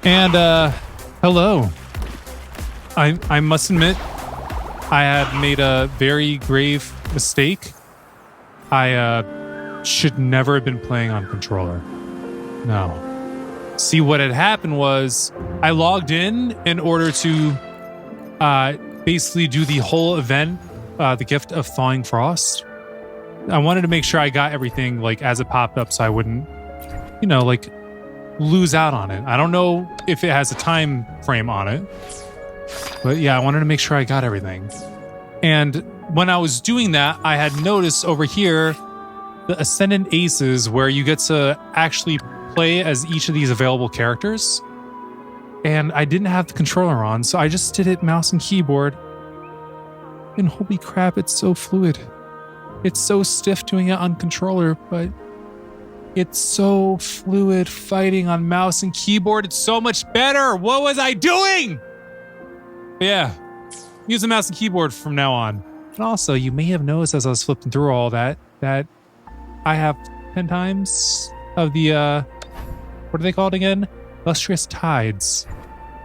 And hello. I must admit, I had made a very grave mistake. I should never have been playing on controller. No. See, what had happened was I logged in order to basically do the whole event, the Gift of Thawing Frost. I wanted to make sure I got everything like as it popped up so I wouldn't, like lose out on it. I don't know if it has a time frame on it, but yeah, I wanted to make sure I got everything. And when I was doing that, I had noticed over here the Ascendant Aces where you get to actually play as each of these available characters. And I didn't have the controller on, so I just did it mouse and keyboard. And holy crap, it's so fluid. It's so stiff doing it on controller, but it's so fluid fighting on mouse and keyboard. It's so much better. What was I doing? But yeah, use the mouse and keyboard from now on. And also, you may have noticed as I was flipping through all that I have 10 times of the, what are they called again? Lustrous Tides.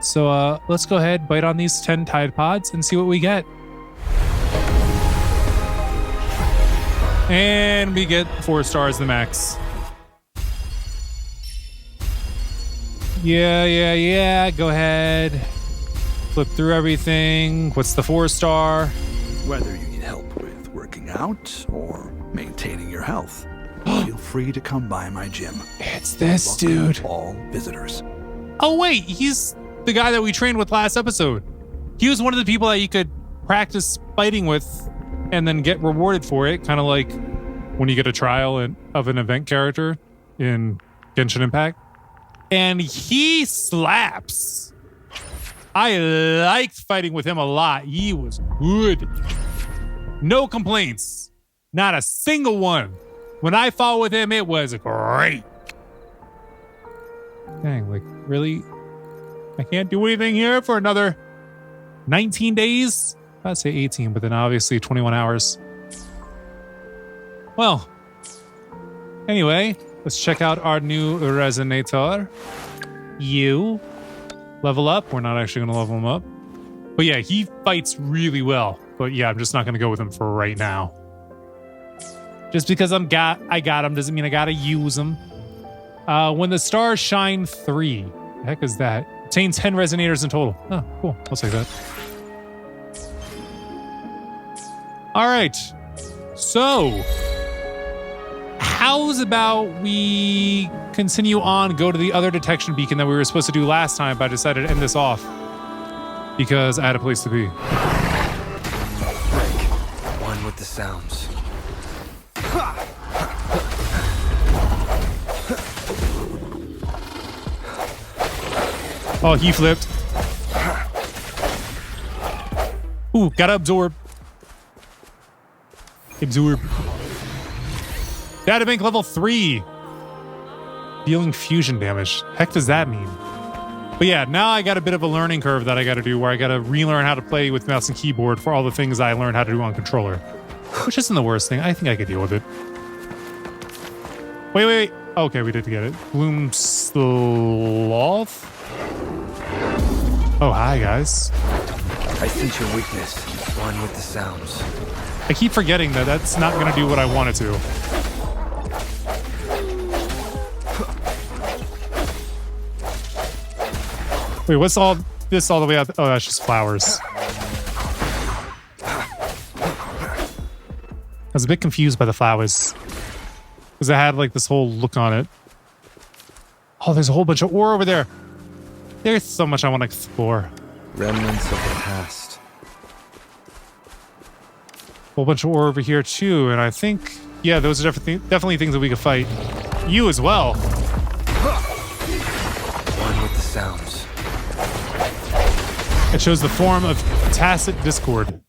So let's go ahead, bite on these 10 Tide Pods and see what we get. And we get 4 stars the max. Yeah. Go ahead. Flip through everything. What's the 4-star? Whether you need help with working out or maintaining your health, feel free to come by my gym. It's this Welcome dude. All visitors. Oh wait, he's the guy that we trained with last episode. He was one of the people that you could practice fighting with and then get rewarded for it, kind of like when you get a trial of an event character in Genshin Impact. And he slaps. I liked fighting with him a lot. He was good. No complaints. Not a single one. When I fought with him, it was great. Dang, like, really? I can't do anything here for another 19 days? I'd say 18, but then obviously 21 hours. Well, anyway, let's check out our new Resonator. You level up. We're not actually going to level him up. But yeah, he fights really well. But yeah, I'm just not going to go with him for right now. Just because I got him doesn't mean I got to use him. When the stars shine 3. The heck is that? Obtain 10 Resonators in total. Oh, cool. I'll take that. All right. So, how's about we continue on, go to the other detection beacon that we were supposed to do last time, but I decided to end this off because I had a place to be. Break. One with the sounds. Oh, he flipped. Ooh, gotta absorb. Absorb. Databank level 3. Dealing fusion damage. Heck does that mean? But yeah, now I got a bit of a learning curve that I gotta do where I gotta relearn how to play with mouse and keyboard for all the things I learned how to do on controller. Which isn't the worst thing. I think I could deal with it. Wait. Okay, we did get it. Bloom Sloth? Oh, hi, guys. I sense your weakness. One with the sounds. I keep forgetting that that's not going to do what I want it to. Wait, what's all this all the way out? Oh, that's just flowers. I was a bit confused by the flowers. Because it had like this whole look on it. Oh, there's a whole bunch of ore over there. There's so much I want to explore. Remnants of the past. Whole bunch of ore over here too, and I think, yeah, those are definitely things that we could fight. You as well. One with the sounds. It shows the form of tacit discord.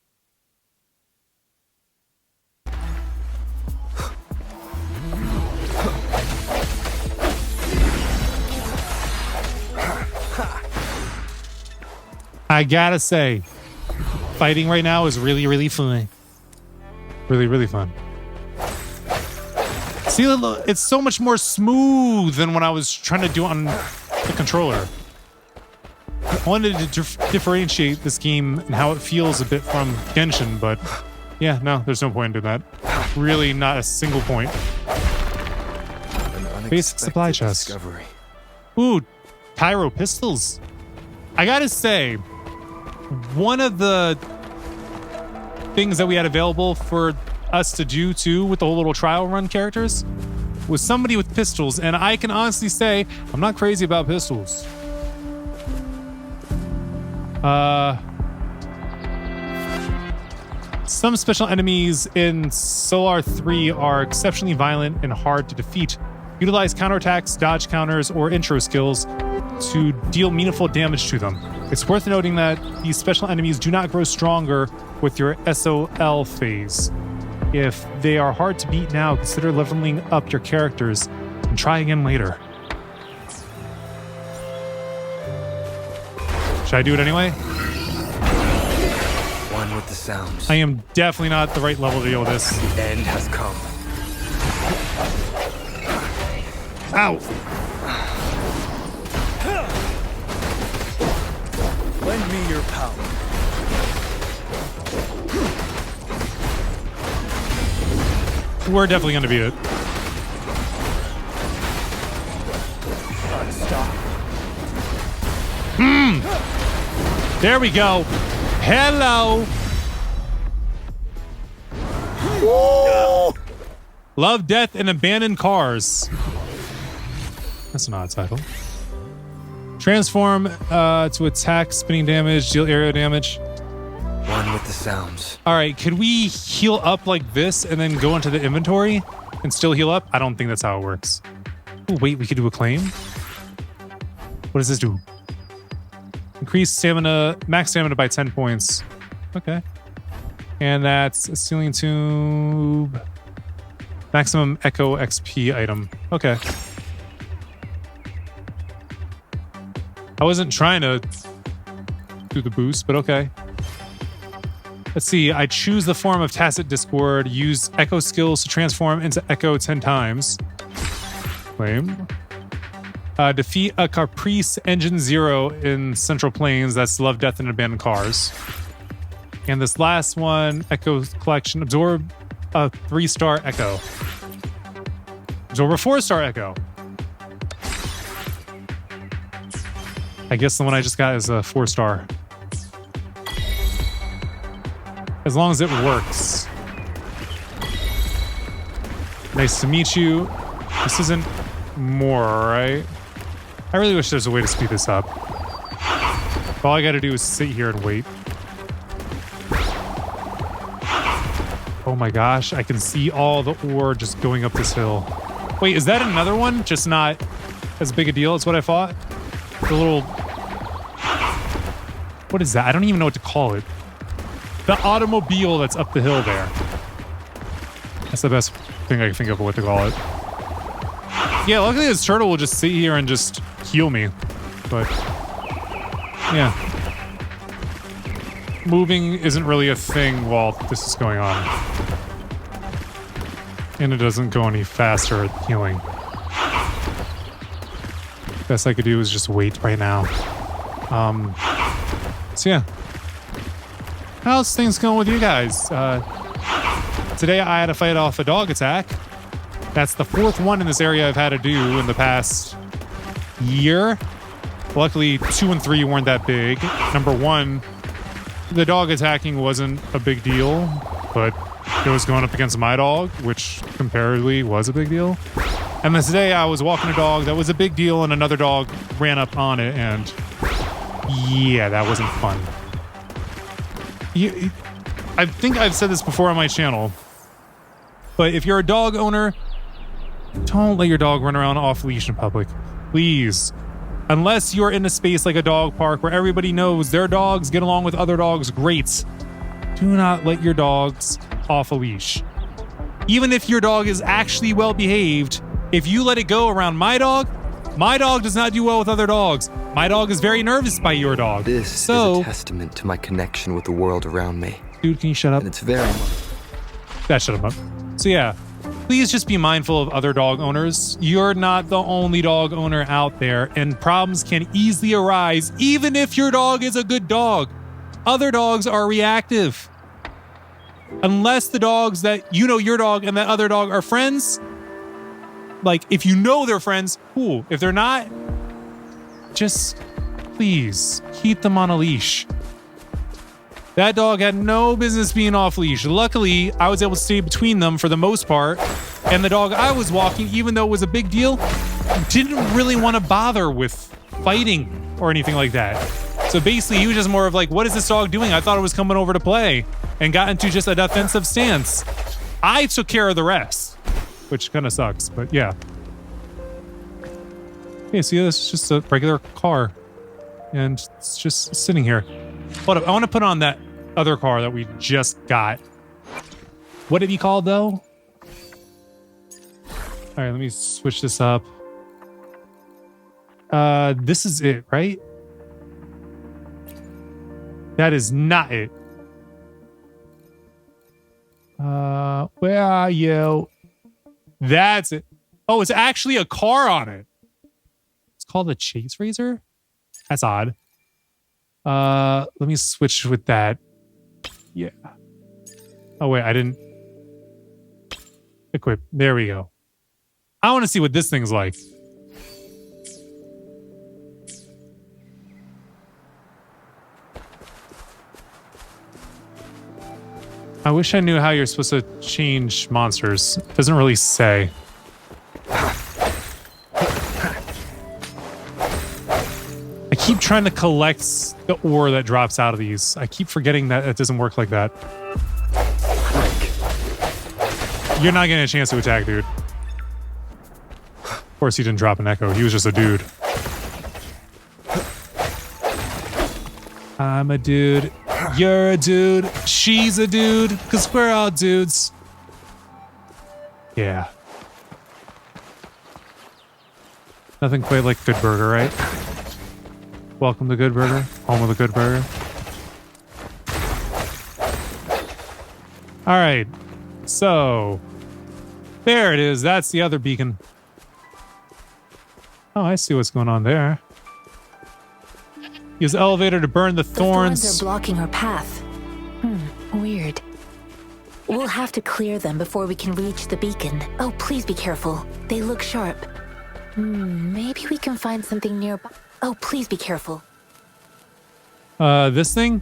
I gotta say, fighting right now is really, really fun. Really, really fun. See, it's so much more smooth than when I was trying to do it on the controller. I wanted to differentiate this game and how it feels a bit from Genshin, but yeah, no, there's no point in that. Really, not a single point. Basic supply chest. Discovery. Ooh, Pyro pistols. I gotta say, one of the things that we had available for us to do too with the whole little trial run characters was somebody with pistols, and I can honestly say I'm not crazy about pistols. Some special enemies in Solar 3 are exceptionally violent and hard to defeat. Utilize counterattacks, dodge counters, or intro skills to deal meaningful damage to them. It's worth noting that these special enemies do not grow stronger with your SOL phase. If they are hard to beat now, consider leveling up your characters and try again later. Should I do it anyway? One with the sounds. I am definitely not the right level to deal with this. The end has come. Ow! Lend me your power. We're definitely going to beat it. There we go. Hello. Love, Death, and Abandoned Cars. That's an odd title. Transform to attack, spinning damage, deal area damage. One with the sounds. All right, could we heal up like this and then go into the inventory and still heal up? I don't think that's how it works. Oh, wait, we could do a claim? What does this do? Increase stamina, max stamina by 10 points. Okay. And that's a ceiling tube. Maximum Echo XP item. Okay. I wasn't trying to do the boost, but okay. Let's see. I choose the form of Tacit Discord. Use Echo skills to transform into Echo 10 times. Claim. Defeat a Caprice Engine Zero in Central Plains. That's Love, Death, and Abandoned Cars. And this last one, Echo Collection. Absorb a 3-star Echo. Absorb a 4-star Echo. I guess the one I just got is a 4-star. As long as it works. Nice to meet you. This isn't more, right? I really wish there's a way to speed this up. All I gotta do is sit here and wait. Oh my gosh, I can see all the ore just going up this hill. Wait, is that another one? Just not as big a deal as what I thought? The little... What is that? I don't even know what to call it. The automobile that's up the hill there. That's the best thing I can think of what to call it. Yeah, luckily this turtle will just sit here and just heal me. But, yeah. Moving isn't really a thing while this is going on. And it doesn't go any faster at healing. Best I could do is just wait right now. So yeah. How's things going with you guys? Today I had to fight off a dog attack. That's the 4th one in this area I've had to do in the past year. Luckily, 2 and 3 weren't that big. Number 1, the dog attacking wasn't a big deal, but it was going up against my dog, which comparatively was a big deal. And then today I was walking a dog that was a big deal, and another dog ran up on it, and yeah, that wasn't fun. I think I've said this before on my channel, but if you're a dog owner, don't let your dog run around off leash in public. Please. Unless you're in a space like a dog park where everybody knows their dogs get along with other dogs great. Do not let your dogs off a leash. Even if your dog is actually well behaved, if you let it go around my dog does not do well with other dogs. My dog is very nervous by your dog. This is a testament to my connection with the world around me. Dude, can you shut up? And it's very much... That shut him up. So yeah, please just be mindful of other dog owners. You're not the only dog owner out there, and problems can easily arise even if your dog is a good dog. Other dogs are reactive. Unless the dogs that you know your dog and that other dog are friends, like if you know they're friends, cool. If they're not, just please keep them on a leash. That dog had no business being off leash. Luckily, I was able to stay between them for the most part. And the dog I was walking, even though it was a big deal, didn't really want to bother with fighting or anything like that. So basically, he was just more of like, what is this dog doing? I thought it was coming over to play, and got into just a defensive stance. I took care of the rest, which kind of sucks, but yeah. Okay, see, this is just a regular car, and it's just sitting here. Hold up, I want to put on that other car that we just got. What did it be called, though? All right, let me switch this up. This is it, right? That is not it. Where are you? That's it. Oh, it's actually a car on it. It's called a Chase Razor? That's odd. Let me switch with that. Yeah. Oh, wait, I didn't equip. There we go. I want to see what this thing's like. I wish I knew how you're supposed to change monsters. It doesn't really say. I keep trying to collect the ore that drops out of these. I keep forgetting that it doesn't work like that. You're not getting a chance to attack, dude. Of course, he didn't drop an echo. He was just a dude. I'm a dude. You're a dude. She's a dude. Because we're all dudes. Yeah. Nothing quite like Good Burger, right? Welcome to Good Burger. Home of the Good Burger. All right. So, there it is. That's the other beacon. Oh, I see what's going on there. Use the elevator to burn the thorns. The thorns are blocking our path. Weird. We'll have to clear them before we can reach the beacon. Oh, please be careful. They look sharp. Maybe we can find something nearby. Oh, please be careful. This thing?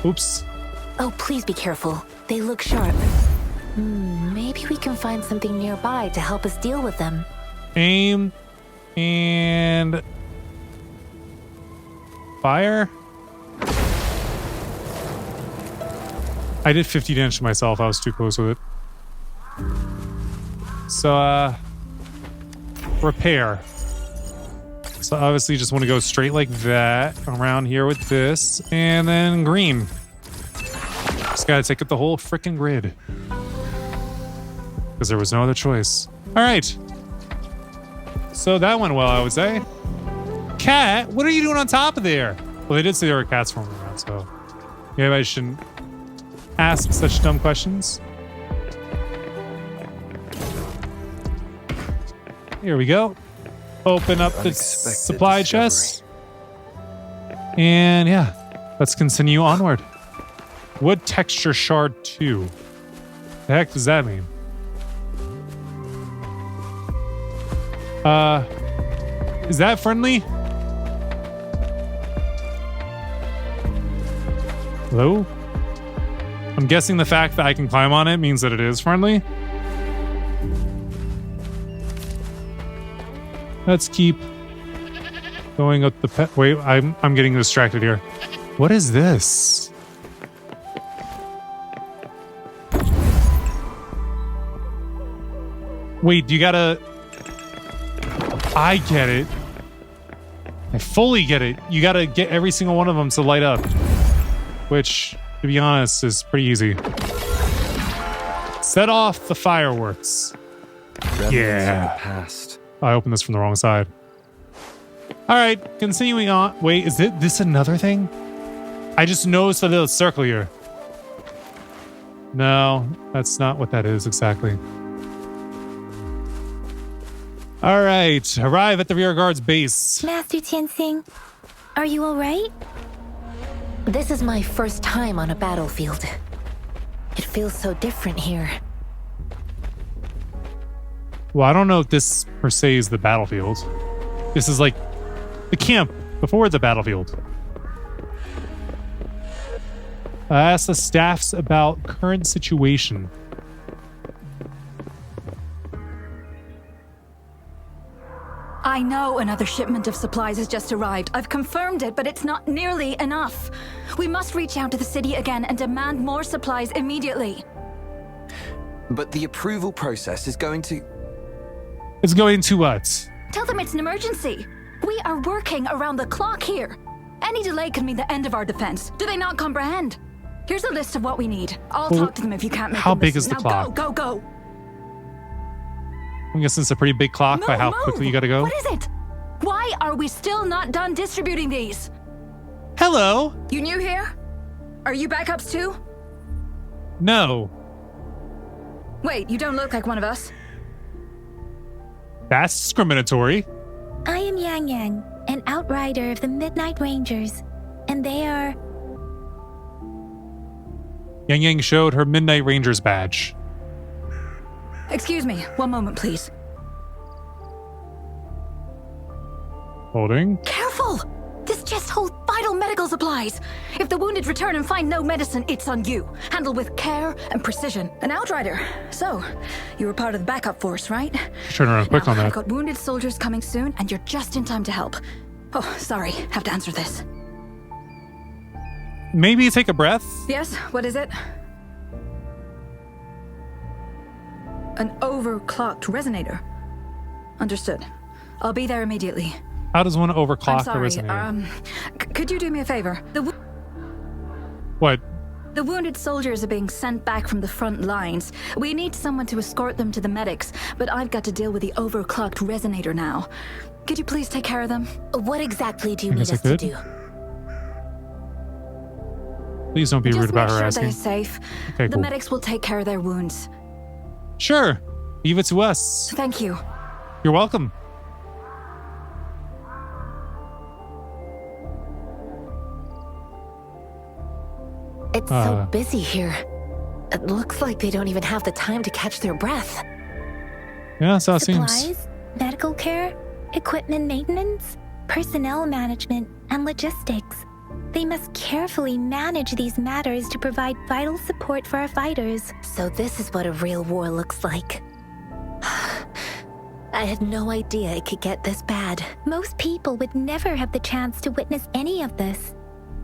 Oops. Oh, please be careful. They look sharp. Maybe we can find something nearby to help us deal with them. Aim and fire. I did 50 damage to myself. I was too close with it. So, repair. So obviously just want to go straight like that around here with this, and then green. Just gotta take up the whole freaking grid. Because there was no other choice. All right. So that went well, I would say. Cat, what are you doing on top of there? Well, they did say there were cats roaming around, so maybe I shouldn't ask such dumb questions. Here we go. Open up the supply chest. And yeah, let's continue onward. Wood texture shard 2. The heck does that mean? Is that friendly? Hello? I'm guessing the fact that I can climb on it means that it is friendly. Let's keep going up the pet. Wait, I'm getting distracted here. What is this? Wait, you gotta... I get it. I fully get it. You gotta get every single one of them to light up. Which, to be honest, is pretty easy. Set off the fireworks. Yeah. Past. I opened this from the wrong side. All right, continuing on. Wait, is this another thing? I just noticed a little circle here. No, that's not what that is exactly. All right, arrive at the rear guard's base. Master Tianxing, are you all right? This is my first time on a battlefield. It feels so different here. Well, I don't know if this per se is the battlefield. This is like the camp before the battlefield. Ask the staffs about current situation. I know another shipment of supplies has just arrived. I've confirmed it, but it's not nearly enough. We must reach out to the city again and demand more supplies immediately. But the approval process is going to... It's going to what? Tell them it's an emergency. We are working around the clock here. Any delay could mean the end of our defense. Do they not comprehend? Here's a list of what we need. I'll talk to them if you can't make how them big listen. is the Now clock? Go. I'm guessing it's a pretty big clock by how quickly you gotta go. What is it? Why are we still not done distributing these? Hello? You new here? Are you backups too? No. Wait, you don't look like one of us. That's discriminatory. I am Yang Yang, an outrider of the Midnight Rangers, and they are... Yang Yang showed her Midnight Rangers badge. Excuse me, one moment please. Holding. Careful! This chest holds vital medical supplies. If the wounded return and find no medicine, it's on you. Handle with care and precision. An outrider. So, you were part of the backup force, right? Turn around quick Now, on that. I've got wounded soldiers coming soon, and you're just in time to help. Oh, sorry, have to answer this. Maybe take a breath. Yes, what is it? An overclocked resonator. Understood. I'll be there immediately. How does one I'm overclock the sorry. resonator? Could you do me a favor? What? The wounded soldiers are being sent back from the front lines. We need someone to escort them to the medics, but I've got to deal with the overclocked resonator now. Could you please take care of them? What exactly do you I need guess I us to could. do? Please don't be rude Just about make her sure asking. they're safe. Okay, The cool. medics will take care of their wounds. Sure. Leave it to us. Thank you. You're welcome. It's so busy here. It looks like they don't even have the time to catch their breath. Yeah, that's how it seems. Supplies, medical care, equipment maintenance, personnel management, and logistics. They must carefully manage these matters to provide vital support for our fighters. So this is what a real war looks like. I had no idea it could get this bad. Most people would never have the chance to witness any of this.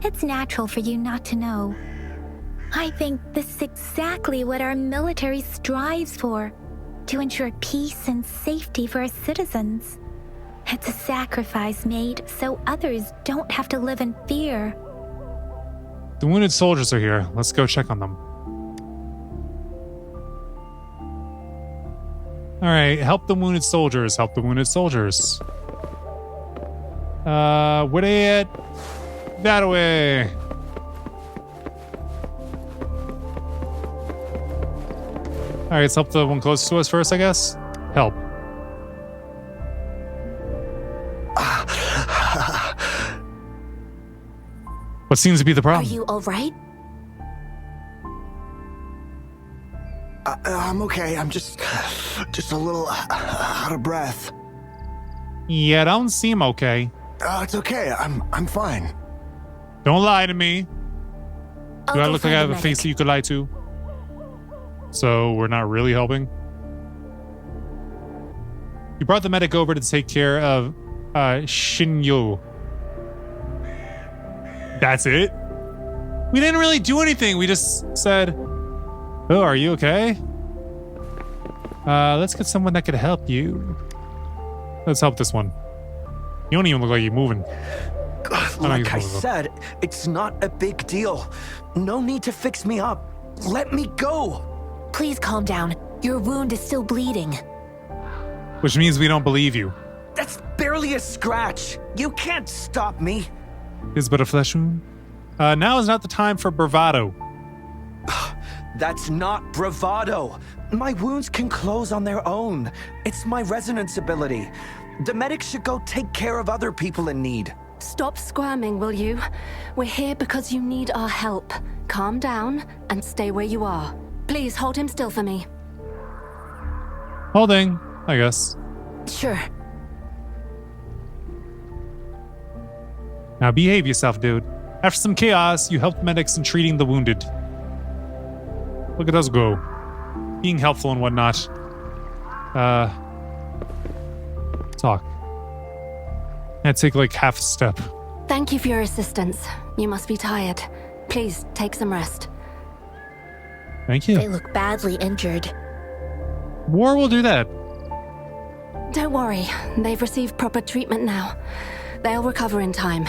It's natural for you not to know. I think this is exactly what our military strives for, to ensure peace and safety for our citizens. It's a sacrifice made so others don't have to live in fear. The wounded soldiers are here. Let's go check on them. All right, help the wounded soldiers. Help the wounded soldiers. Where they at? That way. All right, let's help the one closest to us first, I guess. Help. What seems to be the Are problem? you all right? I'm okay. I'm just a little out of breath. Yeah, don't seem okay. It's okay. I'm fine. Don't lie to me. I'll Do I go look like find I a have a medic. face that you could lie to? So we're not really helping? You brought the medic over to take care of Shinyo. That's it? We didn't really do anything. We just said, oh, are you okay? Let's get someone that could help you. Let's help this one. You don't even look like you're moving. Like I said, it's not a big deal. No need to fix me up. Let me go. Please calm down. Your wound is still bleeding. Which means we don't believe you. That's barely a scratch. You can't stop me. Is but a flesh wound. Now is not the time for bravado. That's not bravado. My wounds can close on their own. It's my resonance ability. The medics should go take care of other people in need. Stop squirming, will you? We're here because you need our help. Calm down and stay where you are. Please hold him still for me. Holding, I guess. Sure. Now behave yourself, dude. After some chaos, you helped medics in treating the wounded. Look at us go. Being helpful and whatnot. Talk. And take like half a step. Thank you for your assistance. You must be tired. Please take some rest. Thank you. They look badly injured. War will do that. Don't worry. They've received proper treatment now. They'll recover in time.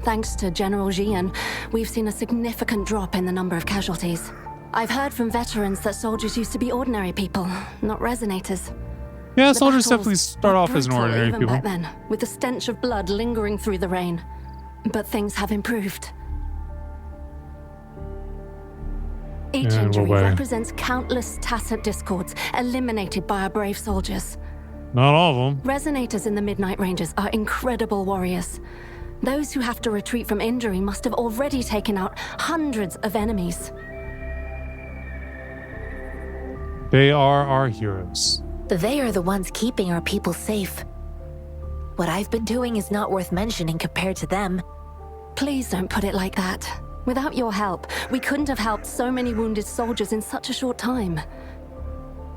Thanks to General Jian, we've seen a significant drop in the number of casualties. I've heard from veterans that soldiers used to be ordinary people, not resonators. Yeah, The soldiers battles definitely start were off as brutal ordinary even people. back then, with the stench of blood lingering through the rain. But things have improved. Each In what injury way? represents countless tacit discords eliminated by our brave soldiers. Not all of them. Resonators in the Midnight Rangers are incredible warriors. Those who have to retreat from injury must have already taken out hundreds of enemies. They are our heroes. They are the ones keeping our people safe. What I've been doing is not worth mentioning compared to them. Please don't put it like that. Without your help, we couldn't have helped so many wounded soldiers in such a short time.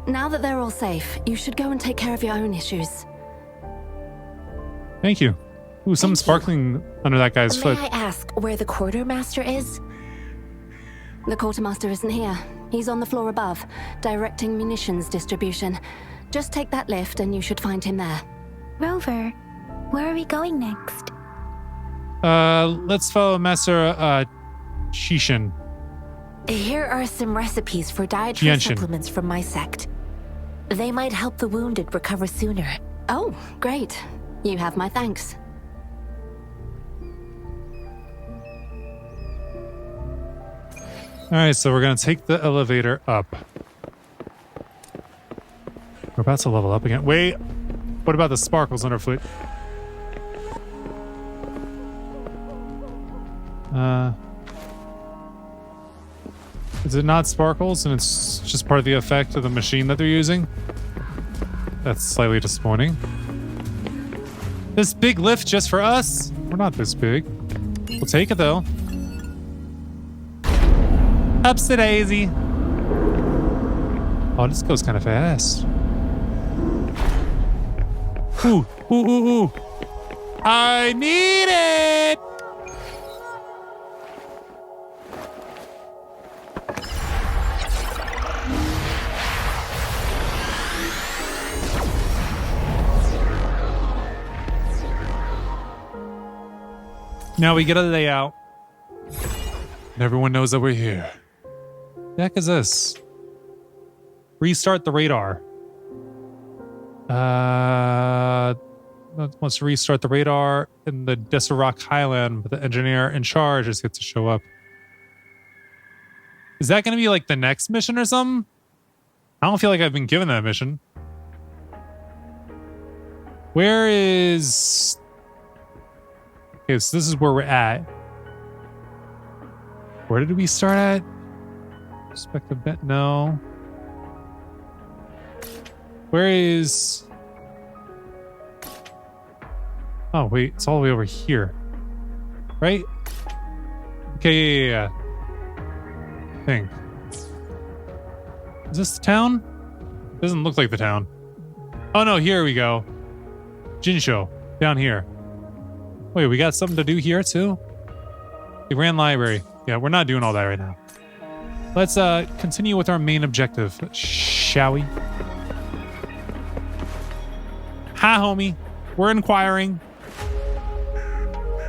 Now that they're all safe, you should go and take care of your own issues. Thank you. Ooh, something Thank you. sparkling under that guy's May foot. I ask where the quartermaster is? The quartermaster isn't here. He's on the floor above, directing munitions distribution. Just take that lift and you should find him there. Rover, where are we going next? Let's follow Master Shishin. Here are some recipes for dietary Genshin. supplements from my sect. They might help the wounded recover sooner. Oh, great. You have my thanks. All right, so we're gonna take the elevator up. We're about to level up again. Wait, what about the sparkles underfoot? Is it not sparkles and it's just part of the effect of the machine that they're using? That's slightly disappointing. This big lift just for us? We're not this big. We'll take it though. Upsy daisy. Oh, this goes kind of fast. Ooh, ooh, ooh, ooh. I need it! Now we get a layout. And everyone knows that we're here. The heck is this? Restart the radar. Wants to restart the radar in the Desert Highland, but the engineer in charge just gets to show up. Is that going to be like the next mission or something? I don't feel like I've been given that mission. Where is... Okay, so this is where we're at. Where did we start at? Respective bet? No. Where is... Oh, wait. It's all the way over here. Right? Okay, yeah. I think. Is this the town? Doesn't look like the town. Oh, no. Here we go. Jinsho. Down here. Wait, we got something to do here, too? The Grand Library. Yeah, we're not doing all that right now. Let's continue with our main objective, shall we? Hi, homie. We're inquiring.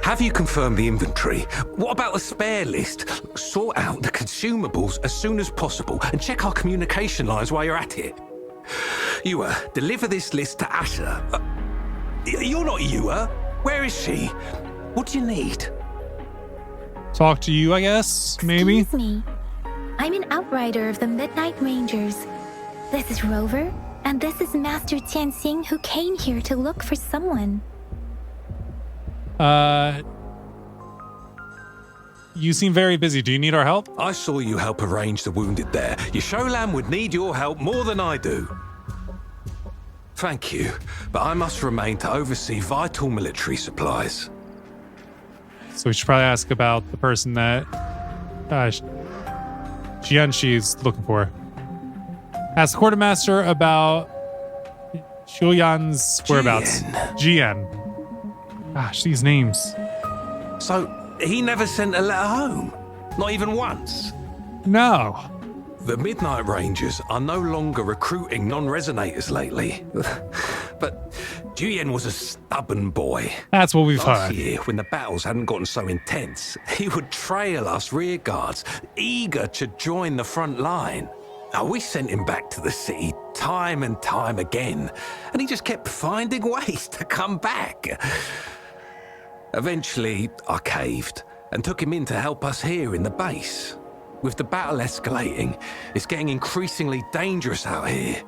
Have you confirmed the inventory? What about the spare list? Sort out the consumables as soon as possible and check our communication lines while you're at it. Ewa, deliver this list to Asher. You're not Ewa. Where is she? What do you need? Talk to you, I guess. Maybe. Excuse me. I'm an outrider of the Midnight Rangers. This is Rover, and this is Master Tianxing, who came here to look for someone. You seem very busy. Do you need our help? I saw you help arrange the wounded there. Your Sholan would need your help more than I do. Thank you, but I must remain to oversee vital military supplies. So we should probably ask about the person that Jianxi's looking for. Ask the quartermaster about Shuyan's whereabouts. Jian. Gosh, these names. So, he never sent a letter home? Not even once? No. The Midnight Rangers are no longer recruiting non-resonators lately. But Juyen was a stubborn boy. That's what we've Last heard. year, when the battles hadn't gotten so intense, he would trail us rear guards, eager to join the front line. Now, we sent him back to the city time and time again, and he just kept finding ways to come back. Eventually, I caved and took him in to help us here in the base. With the battle escalating, it's getting increasingly dangerous out here.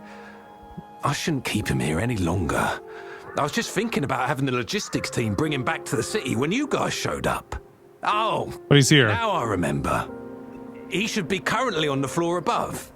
I shouldn't keep him here any longer. I was just thinking about having the logistics team bring him back to the city when you guys showed up. Oh, But he's here. now I remember. He should be currently on the floor above.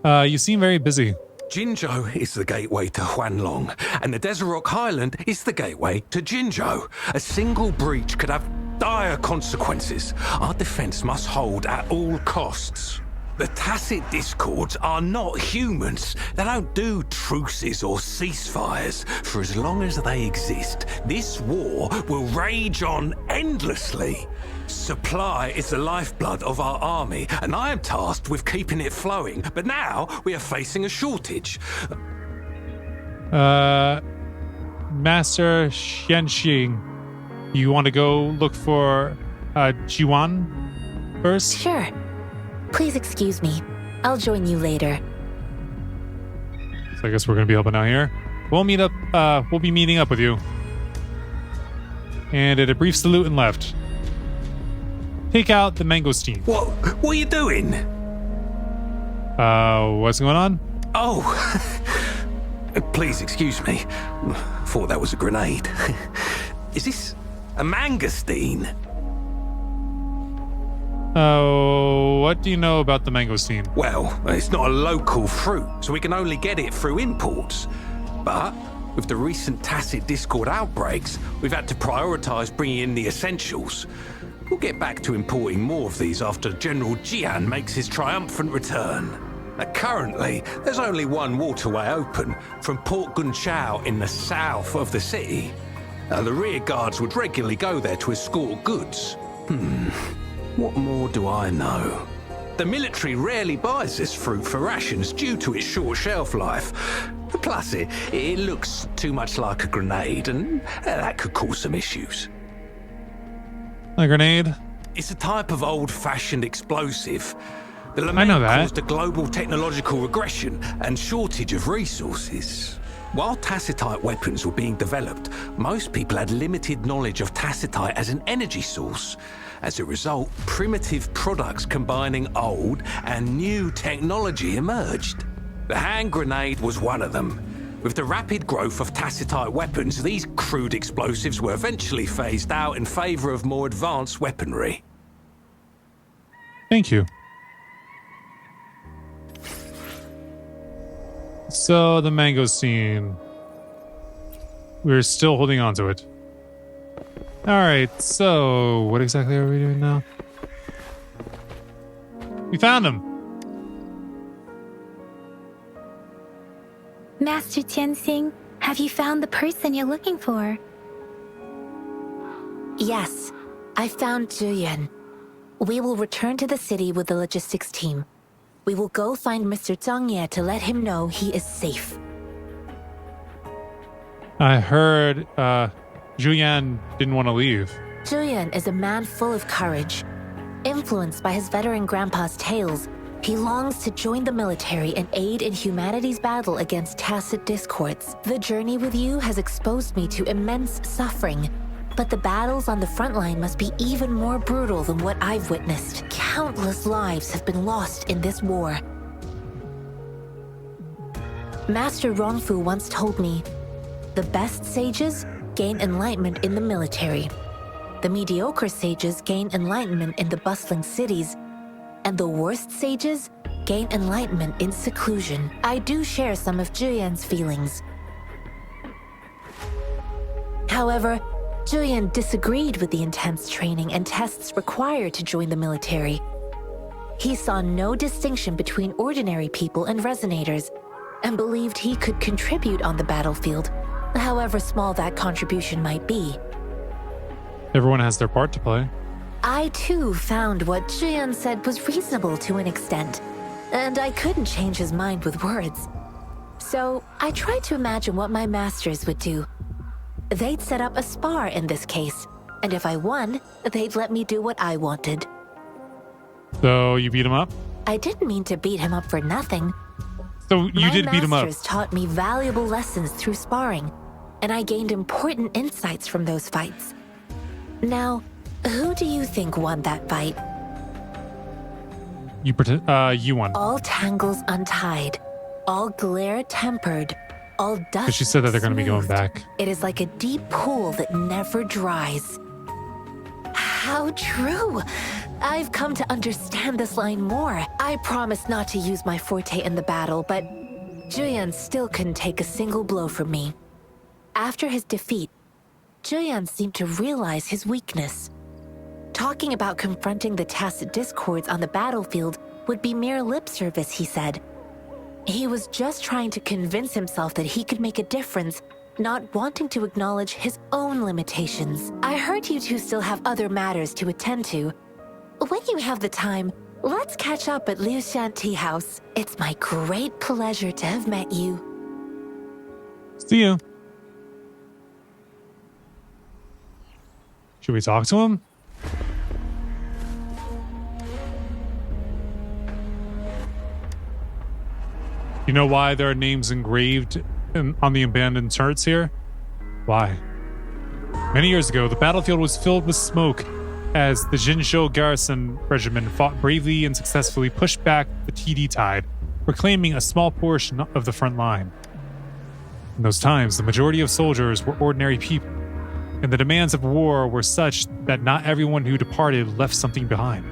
You seem very busy. Jinzhou is the gateway to Huanlong, and the Desert Rock Highland is the gateway to Jinzhou. A single breach could have dire consequences. Our defense must hold at all costs. The Tacit Discords are not humans. They don't do truces or ceasefires. For as long as they exist, this war will rage on endlessly. Supply is the lifeblood of our army, and I am tasked with keeping it flowing. But now we are facing a shortage. Master Xianxing, you want to go look for Jiwan first? Sure. Please excuse me. I'll join you later. So I guess we're going to be helping out here. We'll meet up. We'll be meeting up with you. And did a brief salute and left. Take out the mangosteen. What are you doing? What's going on? Oh, please excuse me. Thought that was a grenade. Is this a mangosteen? What do you know about the mangosteen? Well, it's not a local fruit, so we can only get it through imports. But with the recent Tacit Discord outbreaks, we've had to prioritize bringing in the essentials. We'll get back to importing more of these after General Jian makes his triumphant return. Currently, there's only one waterway open, from Port Gunchao in the south of the city. The rear guards would regularly go there to escort goods. What more do I know? The military rarely buys this fruit for rations due to its short shelf life. Plus, it looks too much like a grenade, and that could cause some issues. A grenade? It's a type of old-fashioned explosive. The I know lament that. caused a global technological regression and shortage of resources. While tacitite weapons were being developed, most people had limited knowledge of tacitite as an energy source. As a result, primitive products combining old and new technology emerged. The hand grenade was one of them. With the rapid growth of tacitite weapons, these crude explosives were eventually phased out in favor of more advanced weaponry. Thank you. So, the mangosteen. We're still holding on to it. Alright, so what exactly are we doing now? We found him! Master Tianxing, have you found the person you're looking for? Yes, I found Zhuyan. We will return to the city with the logistics team. We will go find Mr. Zhang Ye to let him know he is safe. I heard, Julian didn't want to leave. Zhuyan is a man full of courage. Influenced by his veteran grandpa's tales, he longs to join the military and aid in humanity's battle against tacit discords. The journey with you has exposed me to immense suffering. But the battles on the front line must be even more brutal than what I've witnessed. Countless lives have been lost in this war. Master Rongfu once told me, the best sages gain enlightenment in the military. The mediocre sages gain enlightenment in the bustling cities, and the worst sages gain enlightenment in seclusion. I do share some of Juyan's feelings. However, Juyan disagreed with the intense training and tests required to join the military. He saw no distinction between ordinary people and resonators, and believed he could contribute on the battlefield, however small that contribution might be. Everyone has their part to play. I too found what Juyan said was reasonable to an extent, and I couldn't change his mind with words. So I tried to imagine what my masters would do. They'd set up a spar in this case, and if I won, they'd let me do what I wanted. So you beat him up? I didn't mean to beat him up for nothing. So you did beat him up. My masters taught me valuable lessons through sparring, and I gained important insights from those fights. Now, who do you think won that fight? You won. All tangles untied, all glare tempered, all dust. Because she said that they're going to be going back. It is like a deep pool that never dries. How true! I've come to understand this line more. I promised not to use my forte in the battle, but Juyan still couldn't take a single blow from me. After his defeat, Juyan seemed to realize his weakness. Talking about confronting the tacit discords on the battlefield would be mere lip service, he said. He was just trying to convince himself that he could make a difference, not wanting to acknowledge his own limitations. I heard you two still have other matters to attend to. When you have the time, let's catch up at Liu Shan Tea House. It's my great pleasure to have met you. See you. Should we talk to him? You know why there are names engraved on the abandoned turrets here? Why? Many years ago, the battlefield was filled with smoke as the Jinzhou garrison regiment fought bravely and successfully pushed back the TD tide, reclaiming a small portion of the front line. In those times, the majority of soldiers were ordinary people, and the demands of war were such that not everyone who departed left something behind.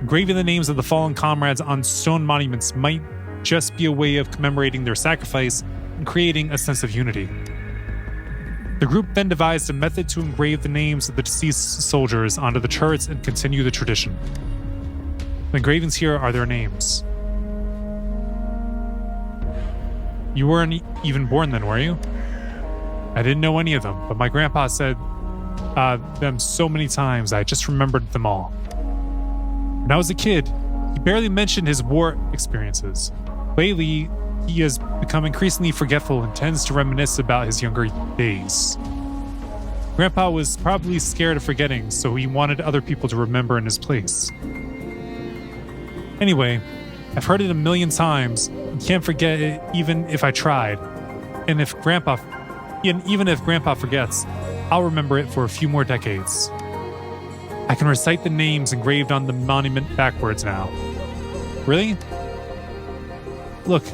Engraving the names of the fallen comrades on stone monuments might just be a way of commemorating their sacrifice and creating a sense of unity. The group then devised a method to engrave the names of the deceased soldiers onto the turrets and continue the tradition. The engravings here are their names. You weren't even born then, were you? I didn't know any of them, but my grandpa said them so many times I just remembered them all. When I was a kid, he barely mentioned his war experiences. Lately, he has become increasingly forgetful and tends to reminisce about his younger days. Grandpa was probably scared of forgetting, so he wanted other people to remember in his place. Anyway, I've heard it a million times and can't forget it even if I tried. And even if Grandpa forgets, I'll remember it for a few more decades. I can recite the names engraved on the monument backwards now. Really? Look,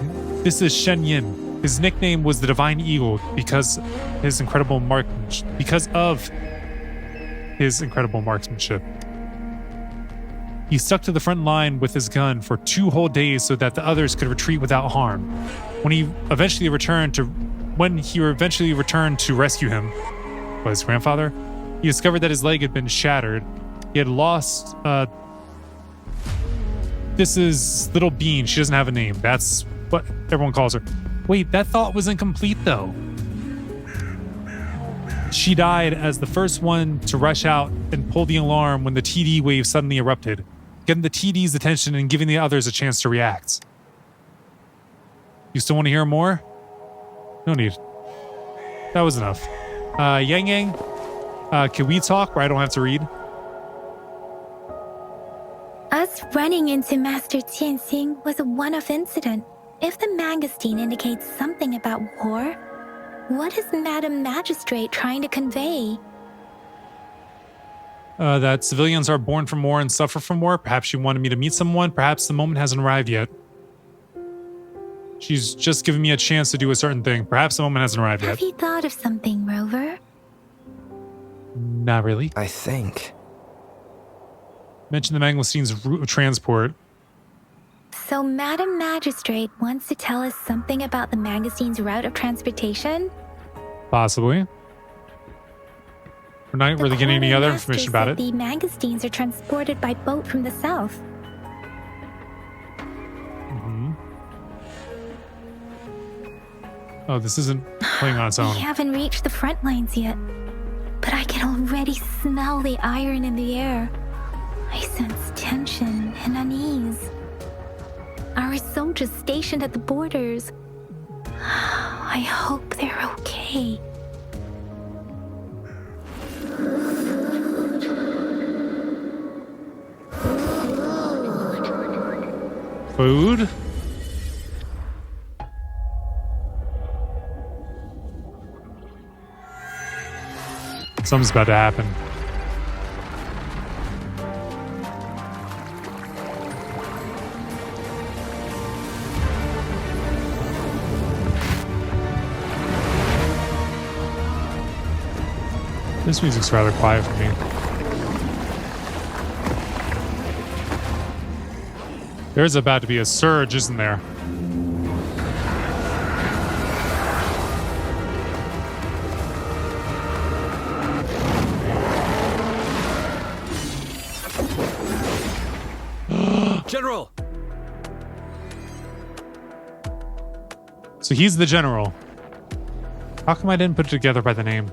this is Shen Yin. His nickname was the Divine Eagle because of his incredible marksmanship. He stuck to the front line with his gun for 2 whole days so that the others could retreat without harm. When he eventually returned to rescue him, by his grandfather, he discovered that his leg had been shattered. He had lost this is Little Bean. She doesn't have a name. That's what everyone calls her. Wait, that thought was incomplete though. She died as the first one to rush out and pull the alarm when the TD wave suddenly erupted, getting the TD's attention and giving the others a chance to react. You still want to hear more? No need. That was enough. Yang Yang, can we talk where I don't have to read? Us running into Master Tianxing was a one-off incident. If the Mangosteen indicates something about war, what is Madam Magistrate trying to convey? That civilians are born from war and suffer from war. Perhaps she wanted me to meet someone. Perhaps the moment hasn't arrived yet. She's just given me a chance to do a certain thing. Perhaps the moment hasn't arrived yet. Have you thought of something, Rover? Not really. I think. Mention the Manglestine's route of transport. So Madam Magistrate wants to tell us something about the Magazine's route of transportation? Possibly. We're not really getting any other information about it. The Magazines are transported by boat from the south. Oh, this isn't playing on its own. We haven't reached the front lines yet, but I can already smell the iron in the air. I sense tension and unease. Our soldiers stationed at the borders. I hope they're okay. Food? Something's about to happen. This music's rather quiet for me. There's about to be a surge, isn't there? General! So he's the general. How come I didn't put it together by the name?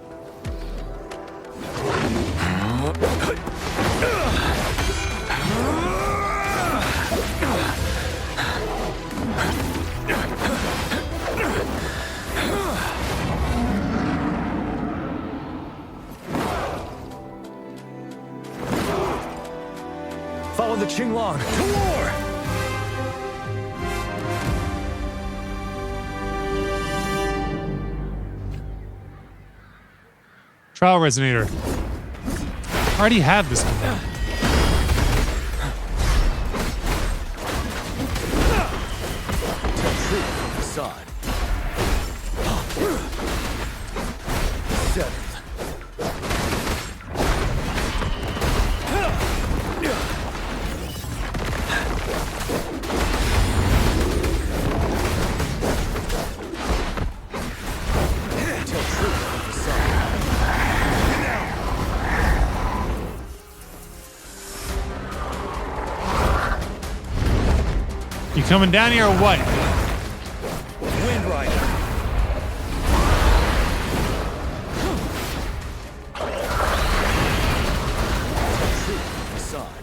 Follow the Qinglong to war! Trial resonator. I already have this one. Tell truth from facade. Settled. Tell truth from facade. You coming down here or what? Wind Rider. Facade.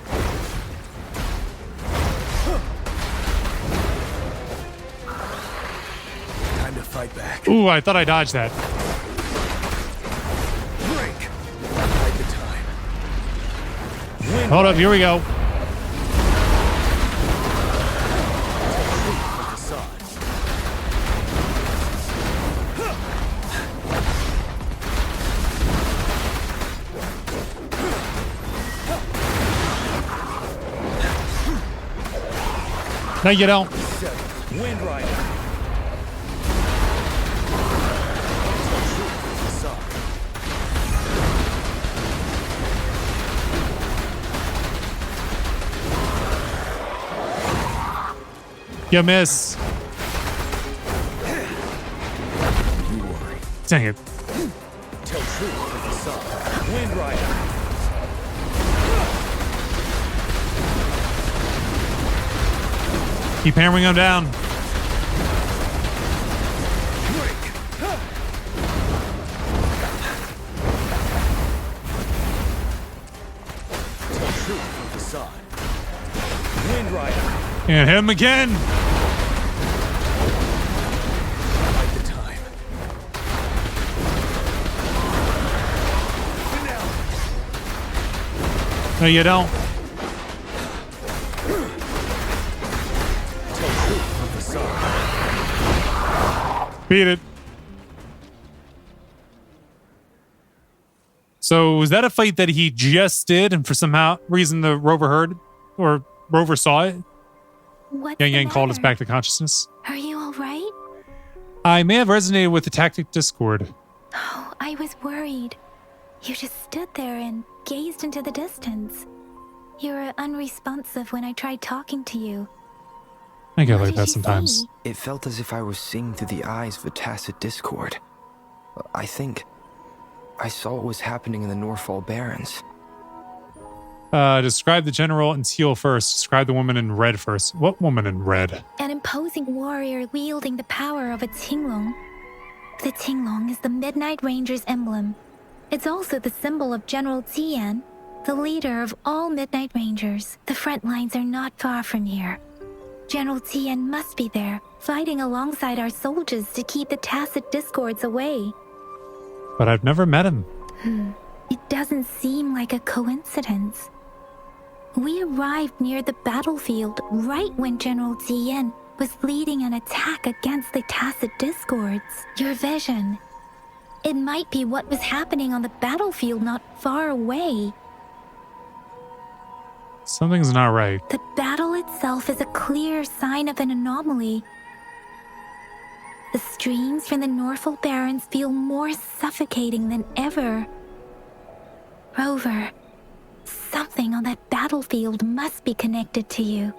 Time to fight back. Ooh, I thought I dodged that. Break. Hide the time. Wind Hold up, here we go. Facade. No, you don't. Wind Rider. Facade. You miss. You worry. Dang it. Tell truth from facade. Wind Rider. Keep hammering them down. Break. Tell truth from facade. Wind Rider. And hit him again. Hide the time. Now. No, you don't. Tell truth from facade. Beat it. So was that a fight that he just did, and for somehow reason the rover heard, or rover saw it? What's Yang the Yang called us matter? back to consciousness. Are you all right? I may have resonated with the tactic discord. Oh, I was worried. You just stood there and gazed into the distance. You were unresponsive when I tried talking to you. I get What like did that you sometimes. say? It felt as if I was seeing through the eyes of a tacit discord. I think I saw what was happening in the Norfall Barrens. Describe the general in teal first. Describe the woman in red first. What woman in red? An imposing warrior wielding the power of a Tinglong. The Tinglong is the Midnight Ranger's emblem. It's also the symbol of General Tian, the leader of all Midnight Rangers. The front lines are not far from here. General Tian must be there, fighting alongside our soldiers to keep the tacit discords away. But I've never met him. It doesn't seem like a coincidence. We arrived near the battlefield right when General Tian was leading an attack against the tacit discords. Your vision. It might be what was happening on the battlefield not far away. Something's not right. The battle itself is a clear sign of an anomaly. The streams from the Norfall Barrens feel more suffocating than ever. Rover, something on that battlefield must be connected to you.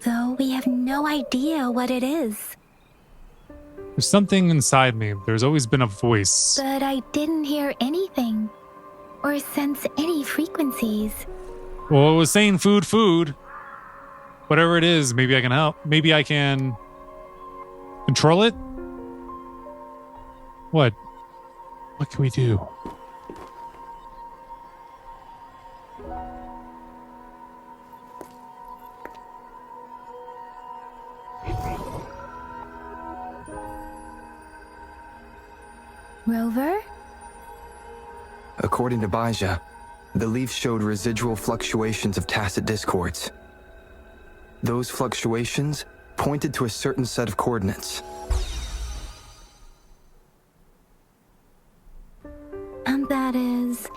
Though we have no idea what it is. There's something inside me. There's always been a voice. But I didn't hear anything. Or sense any frequencies. Well, it was saying food, food. Whatever it is, maybe I can help. Maybe I can control it? What? What can we do? Rover? According to Baija, the leaf showed residual fluctuations of tacit discords. Those fluctuations pointed to a certain set of coordinates. And that is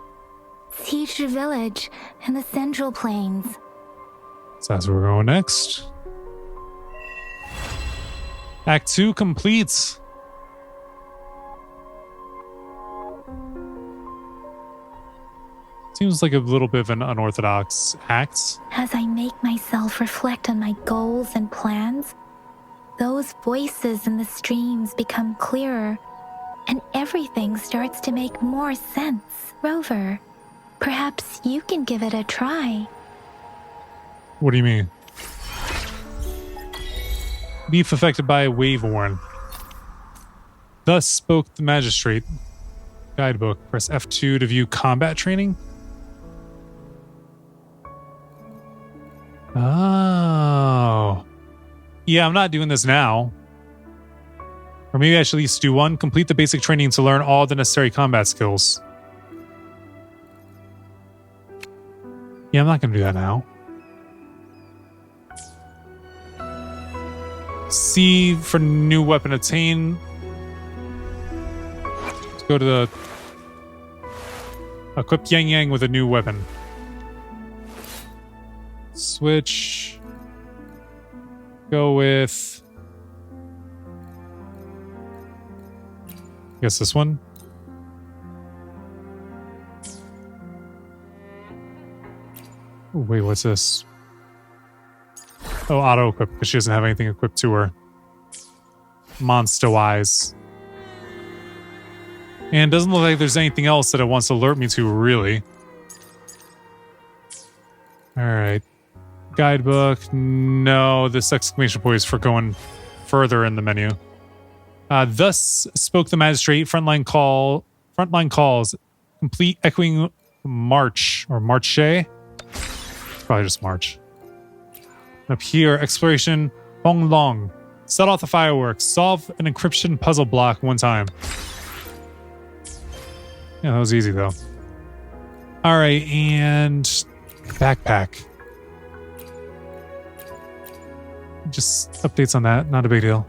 Teacher Village in the Central Plains. So that's where we're going next. Act 2 completes. Seems like a little bit of an unorthodox act. As I make myself reflect on my goals and plans, those voices in the streams become clearer, and everything starts to make more sense. Rover, perhaps you can give it a try. What do you mean? Beef affected by a wave warn. Thus spoke the magistrate. Guidebook. Press F2 to view combat training. Oh. Yeah, I'm not doing this now. Or maybe I should at least do one. Complete the basic training to learn all the necessary combat skills. Yeah, I'm not going to do that now. C for new weapon attain. Let's go to the equip Yang Yang with a new weapon. Switch. Go with, I guess this one. Ooh, wait, what's this? Oh, auto equip because she doesn't have anything equipped to her. Monster wise. And it doesn't look like there's anything else that it wants to alert me to, really. Alright. Guidebook. No, this exclamation point is for going further in the menu. Thus spoke the magistrate. Frontline calls. Complete echoing march or marche. Probably just march. Up here, exploration Hong Long. Set off the fireworks. Solve an encryption puzzle block one time. Yeah, that was easy though. Alright, and backpack. Just updates on that. Not a big deal.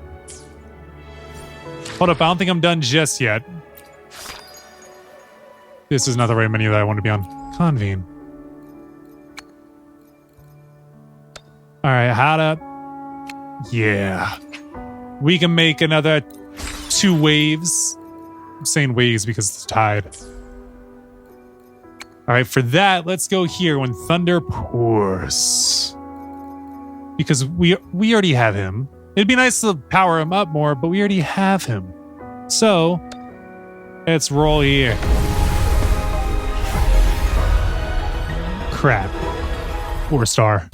Hold up, I don't think I'm done just yet. This is not the right menu that I want to be on. Convene. All right, how to... Yeah. We can make another 2 waves. I'm saying waves because it's tied. All right, for that, let's go here when thunder pours. Because we already have him. It'd be nice to power him up more, but we already have him. So, let's roll here. Crap. 4-star.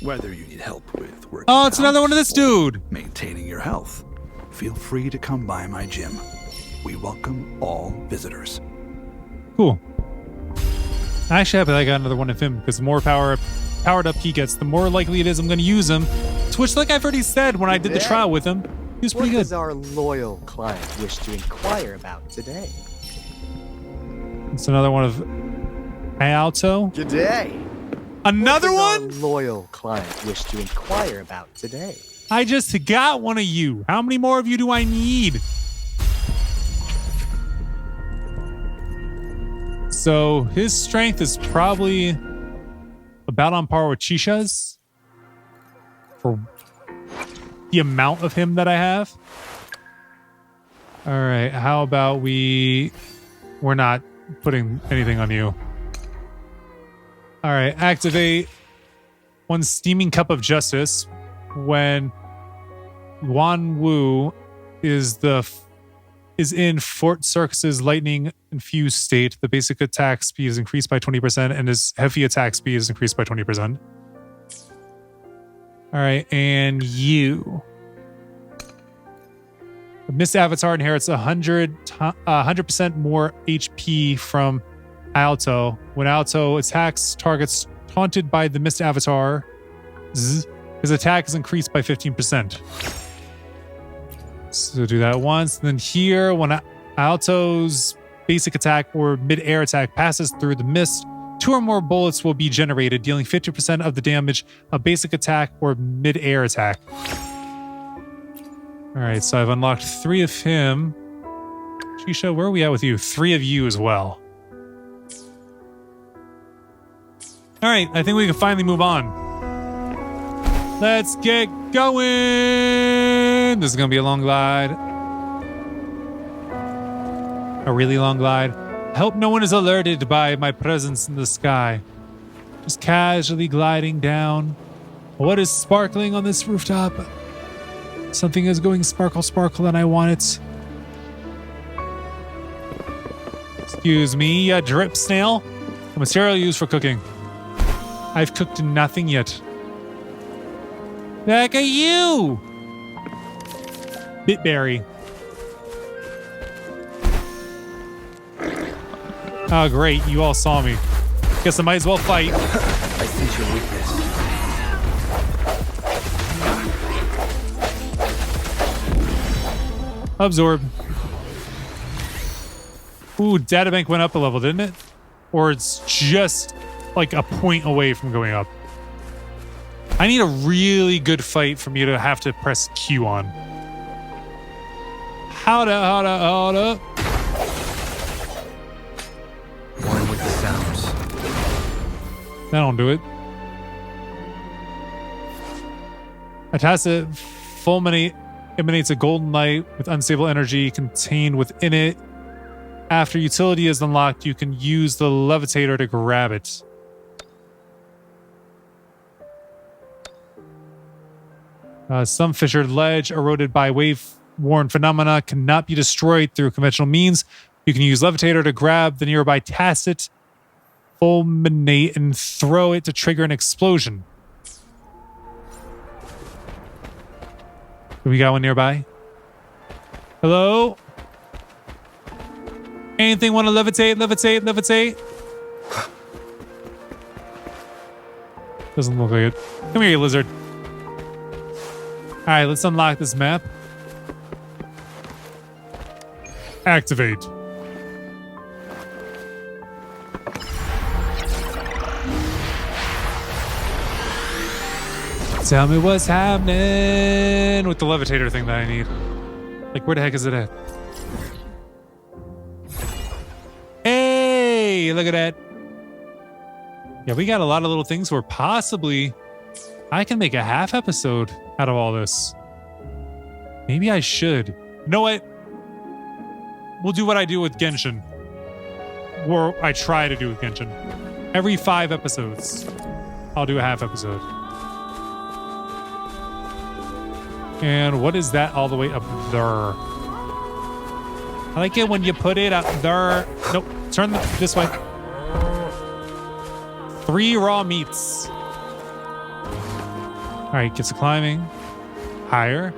Whether you need help with working Oh, it's another out one of this or dude. maintaining your health, feel free to come by my gym. We welcome all visitors. Cool. I actually happy that I got another one of him because the more powered up he gets, the more likely it is I'm going to use him. Which, like I've already said when I did the trial with him, he was pretty good. What does our loyal client wish to inquire about today? It's another one of Alto. Today. Another What one? does our loyal client wish to inquire about today? I just got one of you. How many more of you do I need? So his strength is probably about on par with Chisha's for the amount of him that I have. All right, how about we're not putting anything on you. All right, activate one steaming cup of justice when Yuan Wu is in Fort Circus's lightning infused state. The basic attack speed is increased by 20% and his heavy attack speed is increased by 20%. All right, and you. The Mist Avatar inherits 100% more HP from Alto. When Alto attacks targets taunted by the Mist Avatar, his attack is increased by 15%. So do that once. Then here, when Alto's basic attack or mid-air attack passes through the mist, 2 or more bullets will be generated, dealing 50% of the damage of basic attack or mid-air attack. All right, so I've unlocked 3 of him. Shisha, where are we at with you? 3 of you as well. All right, I think we can finally move on. Let's get going. This is going to be a long glide. A really long glide. I hope no one is alerted by my presence in the sky. Just casually gliding down. What is sparkling on this rooftop? Something is going sparkle, sparkle, and I want it. Excuse me, a drip snail? A material used for cooking. I've cooked nothing yet. Back at you! Bitberry. Oh, great. You all saw me. Guess I might as well fight. I see your weakness. Absorb. Ooh, databank went up a level, didn't it? Or it's just like a point away from going up. I need a really good fight for me to have to press Q on. Howda. One with the sounds. That don't do it. A tacit fulminate emanates a golden light with unstable energy contained within it. After utility is unlocked, you can use the levitator to grab it. Some fissured ledge eroded by wave-worn phenomena cannot be destroyed through conventional means. You can use levitator to grab the nearby tacit fulminate and throw it to trigger an explosion. Do we got one nearby? Hello? Anything want to levitate? Doesn't look like it. Come here, you lizard. All right, let's unlock this map. Activate. Tell me what's happening with the levitator thing that I need. Like, where the heck is it at? Hey, look at that. Yeah, we got a lot of little things where possibly I can make a half episode out of all this. Maybe I should. You know what? We'll do what I do with Genshin. Or I try to do with Genshin. Every 5 episodes, I'll do a half episode. And what is that all the way up there? I like it when you put it up there. Nope. Turn this way. 3 raw meats. All right, gets to climbing. Higher.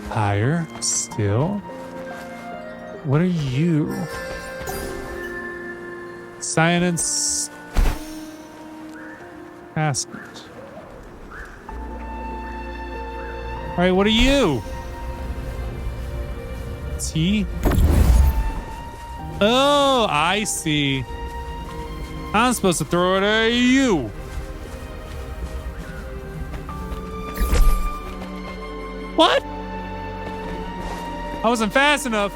Higher. Still. What are you? Science. Basket. All right, what are you? T. Oh, I see. I'm supposed to throw it at you. What? I wasn't fast enough.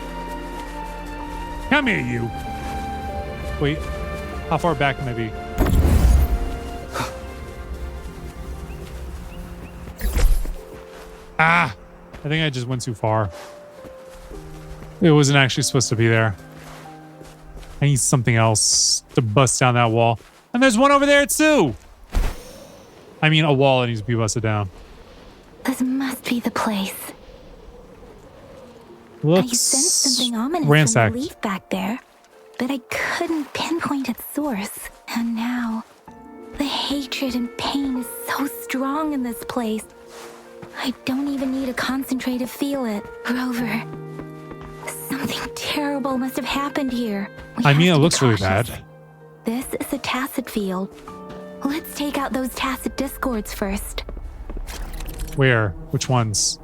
Come here, you. Wait, how far back can I be? Ah, I think I just went too far. It wasn't actually supposed to be there. I need something else to bust down that wall. And there's one over there too. I mean, a wall that needs to be busted down. This must be the place. Looks I sensed something ominous ransacked. from the leaf back there, but I couldn't pinpoint its source. And now, the hatred and pain is so strong in this place. I don't even need a concentrate to feel it. Rover, something terrible must have happened here. We I have mean, to it be looks really cautious. bad. This is a tacit field. Let's take out those tacit discords first. Where? Which ones?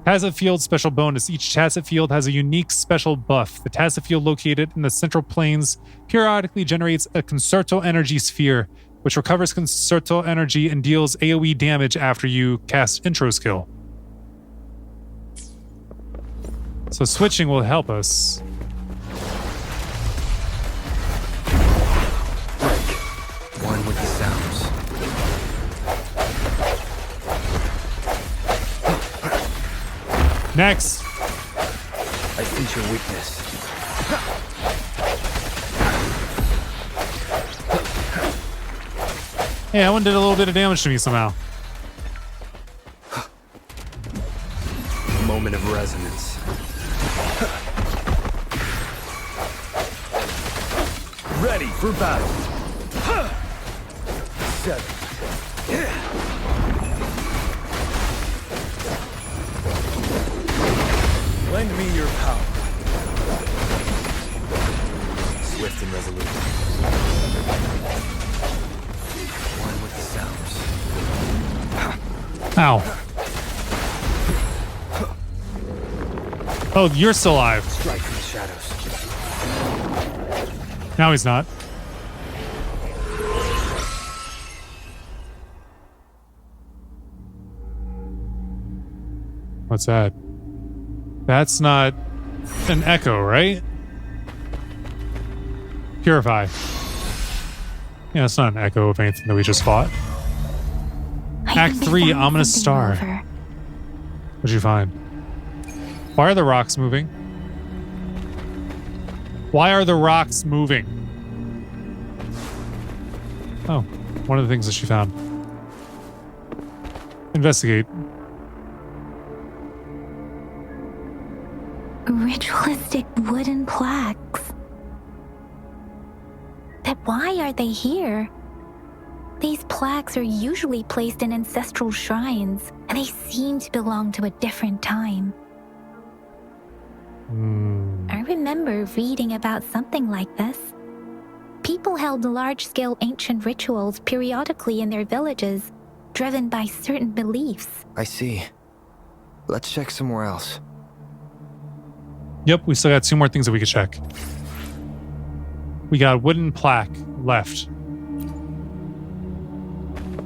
Tacit field special bonus. Each tacit field has a unique special buff. The tacit field located in the central plains periodically generates a concerto energy sphere, which recovers concerto energy and deals AoE damage after you cast intro skill. So switching will help us. One with the sounds. Next. I sense your weakness. Hey, that one did a little bit of damage to me somehow. Moment of resonance. Ready for battle. 7. Lend me your power. Swift and resolute. One with the sounds. Ow. Oh, you're still alive. Strike from the shadows. Now he's not. What's that? That's not an echo, right? Purify. Yeah, it's not an echo of anything that we just fought. Act 3, Ominous Star. What'd you find? Why are the rocks moving? Why are the rocks moving? Oh, one of the things that she found. Investigate. Ritualistic wooden plaques. But why are they here? These plaques are usually placed in ancestral shrines, and they seem to belong to a different time. I remember reading about something like this. People held large-scale ancient rituals periodically in their villages, driven by certain beliefs. I see. Let's check somewhere else. Yep, we still got 2 more things that we could check. We got a wooden plaque left.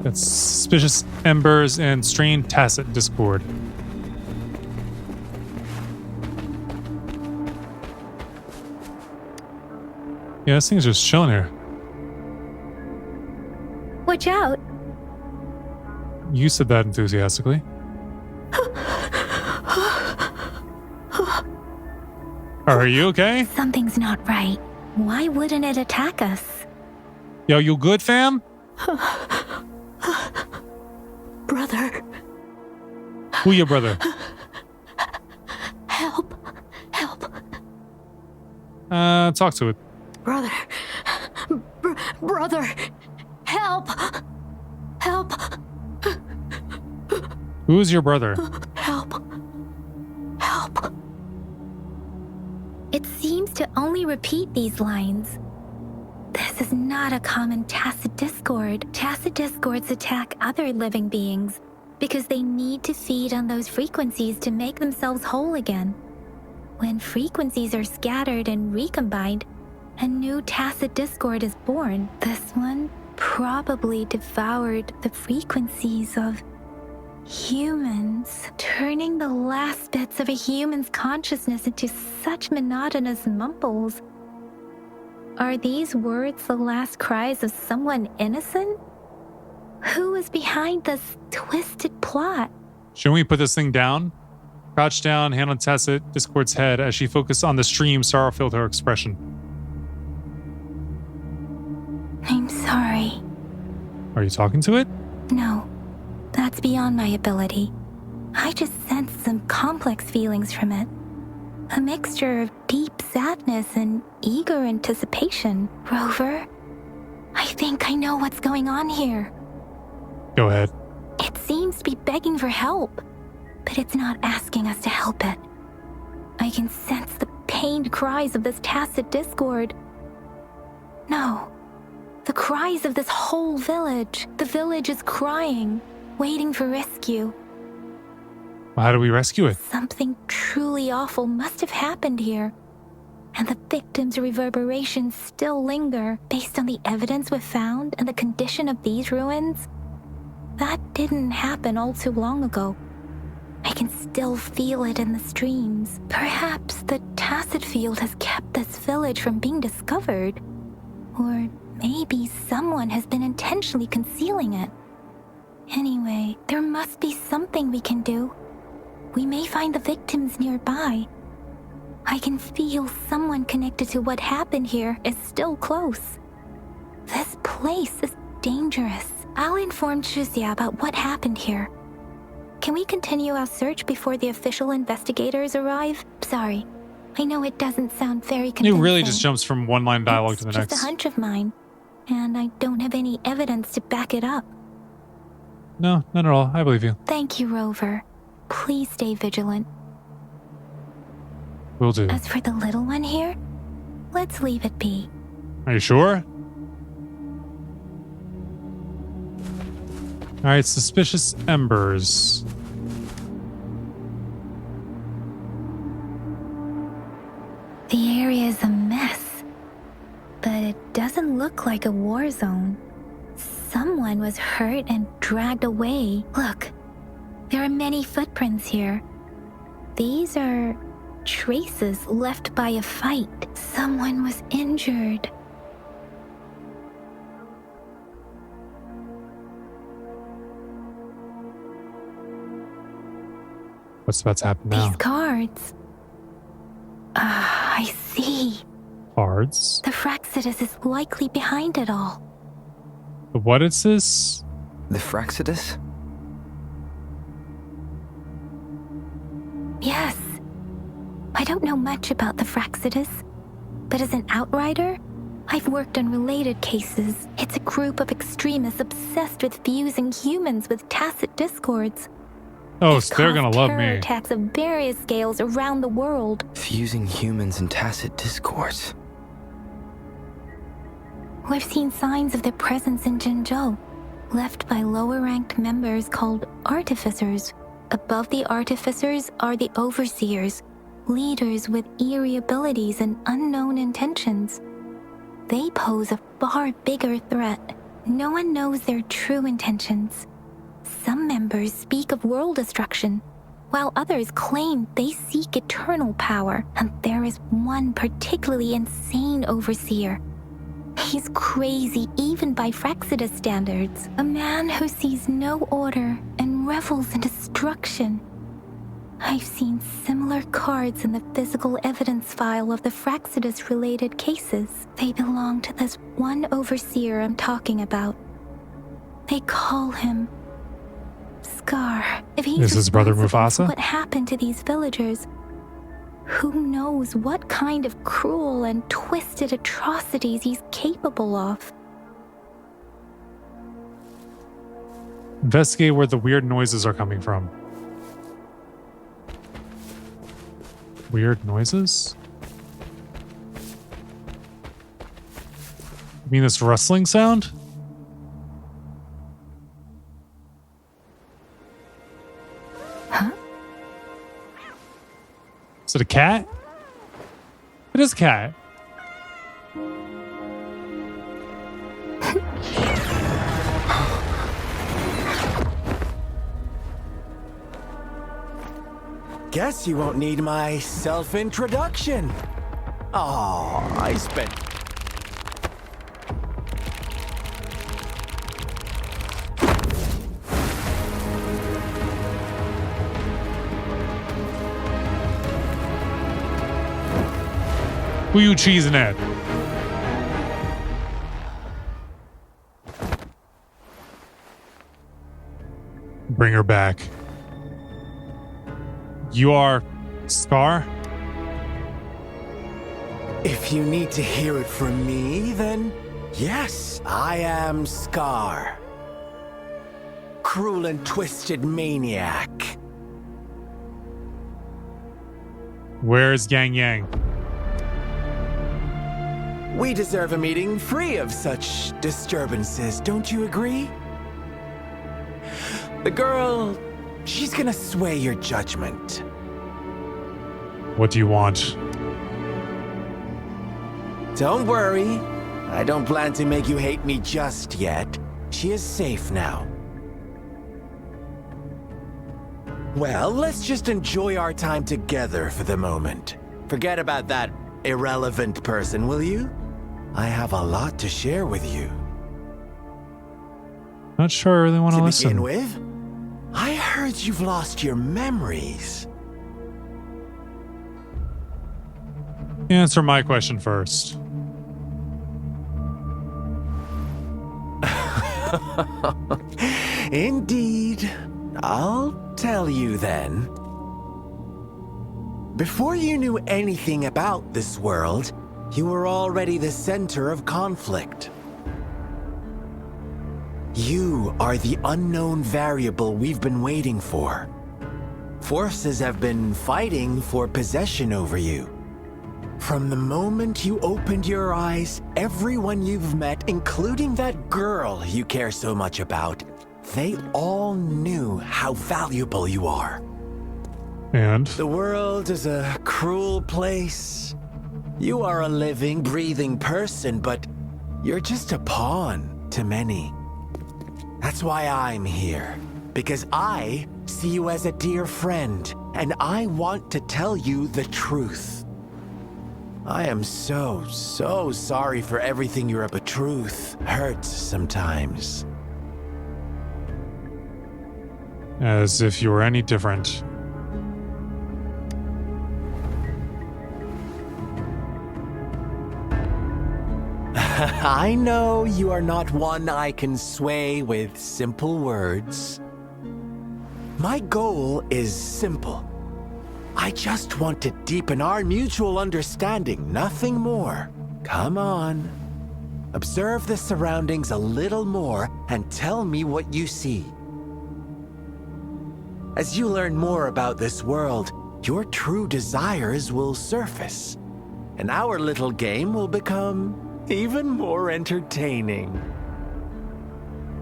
That's suspicious embers and strained tacit discord. Yeah, this thing's just chilling here. Watch out. You said that enthusiastically. Are you okay? Something's not right. Why wouldn't it attack us? Yo, you good, fam? Brother, Who your brother? help. Help. Talk to it. Brother. Brother. Help. Help. Who's your brother? Help. Help. It seems to only repeat these lines. This is not a common tacit discord. Tacit discords attack other living beings because they need to feed on those frequencies to make themselves whole again. When frequencies are scattered and recombined, a new tacit discord is born. This one probably devoured the frequencies of humans, turning the last bits of a human's consciousness into such monotonous mumbles. Are these words the last cries of someone innocent? Who is behind this twisted plot? Shouldn't we put this thing down? Crouch down, hand on Tacit Discord's head as she focused on the stream. Sorrow filled her expression. I'm sorry. Are you talking to it? No, that's beyond my ability. I just sense some complex feelings from it. A mixture of deep sadness and eager anticipation. Rover, I think I know what's going on here. Go ahead. It seems to be begging for help, but it's not asking us to help it. I can sense the pained cries of this tacit discord. No, the cries of this whole village. The village is crying, waiting for rescue. Well, how do we rescue it? Something truly awful must have happened here, and the victims' reverberations still linger based on the evidence we've found and the condition of these ruins. That didn't happen all too long ago. I can still feel it in the streams. Perhaps the tacit field has kept this village from being discovered. Or maybe someone has been intentionally concealing it. Anyway, there must be something we can do. We may find the victims nearby. I can feel someone connected to what happened here is still close. This place is dangerous. I'll inform Shuzia about what happened here. Can we continue our search before the official investigators arrive? Sorry, I know it doesn't sound very convincing. It really just jumps from one line dialogue to the next. It's just a hunch of mine, and I don't have any evidence to back it up. No, not at all. I believe you. Thank you, Rover. Please stay vigilant. Will do. As for the little one here, let's leave it be. Are you sure? Alright, suspicious embers. The area is a mess, but it doesn't look like a war zone. Someone was hurt and dragged away. Look, there are many footprints here. These are traces left by a fight. Someone was injured. What's about to happen now? These cards. I see. Cards? The Fraxidus is likely behind it all. The what is this? The Fraxidus? Yes. I don't know much about the Fraxidus, but as an outrider, I've worked on related cases. It's a group of extremists obsessed with fusing humans with tacit discords. Oh, so they're gonna love me. Attacks of various scales around the world. Fusing humans and tacit discourse. We've seen signs of their presence in Jinzhou, left by lower-ranked members called artificers. Above the artificers are the overseers, leaders with eerie abilities and unknown intentions. They pose a far bigger threat. No one knows their true intentions. Some members speak of world destruction, while others claim they seek eternal power, and there is one particularly insane overseer. He's crazy even by Frexidus standards. A man who sees no order and revels in destruction. I've seen similar cards in the physical evidence file of the Frexidus-related cases. They belong to this one overseer I'm talking about. They call him Scar. If he's Is his brother responsible Mufasa? for what happened to these villagers, who knows what kind of cruel and twisted atrocities he's capable of? Investigate where the weird noises are coming from. Weird noises? You mean this rustling sound? Huh? Is it a cat? It is a cat. Guess you won't need my self-introduction. Oh, I spent... Who you cheesing at? Bring her back. You are Scar? If you need to hear it from me, then yes, I am Scar. Cruel and twisted maniac. Where's Yang Yang? We deserve a meeting free of such disturbances, don't you agree? The girl, she's gonna sway your judgment. What do you want? Don't worry. I don't plan to make you hate me just yet. She is safe now. Well, let's just enjoy our time together for the moment. Forget about that irrelevant person, will you? I have a lot to share with you. Not sure I really want to listen. To begin with, I heard you've lost your memories. Answer my question first. Indeed. I'll tell you then. Before you knew anything about this world, you were already the center of conflict. You are the unknown variable we've been waiting for. Forces have been fighting for possession over you. From the moment you opened your eyes, everyone you've met, including that girl you care so much about, they all knew how valuable you are. And? The world is a cruel place. You are a living, breathing person, but you're just a pawn to many. That's why I'm here. Because I see you as a dear friend, and I want to tell you the truth. I am so sorry for everything you're up. But truth hurts sometimes. As if you were any different. I know you are not one I can sway with simple words. My goal is simple. I just want to deepen our mutual understanding, nothing more. Come on. Observe the surroundings a little more and tell me what you see. As you learn more about this world, your true desires will surface, and our little game will become even more entertaining.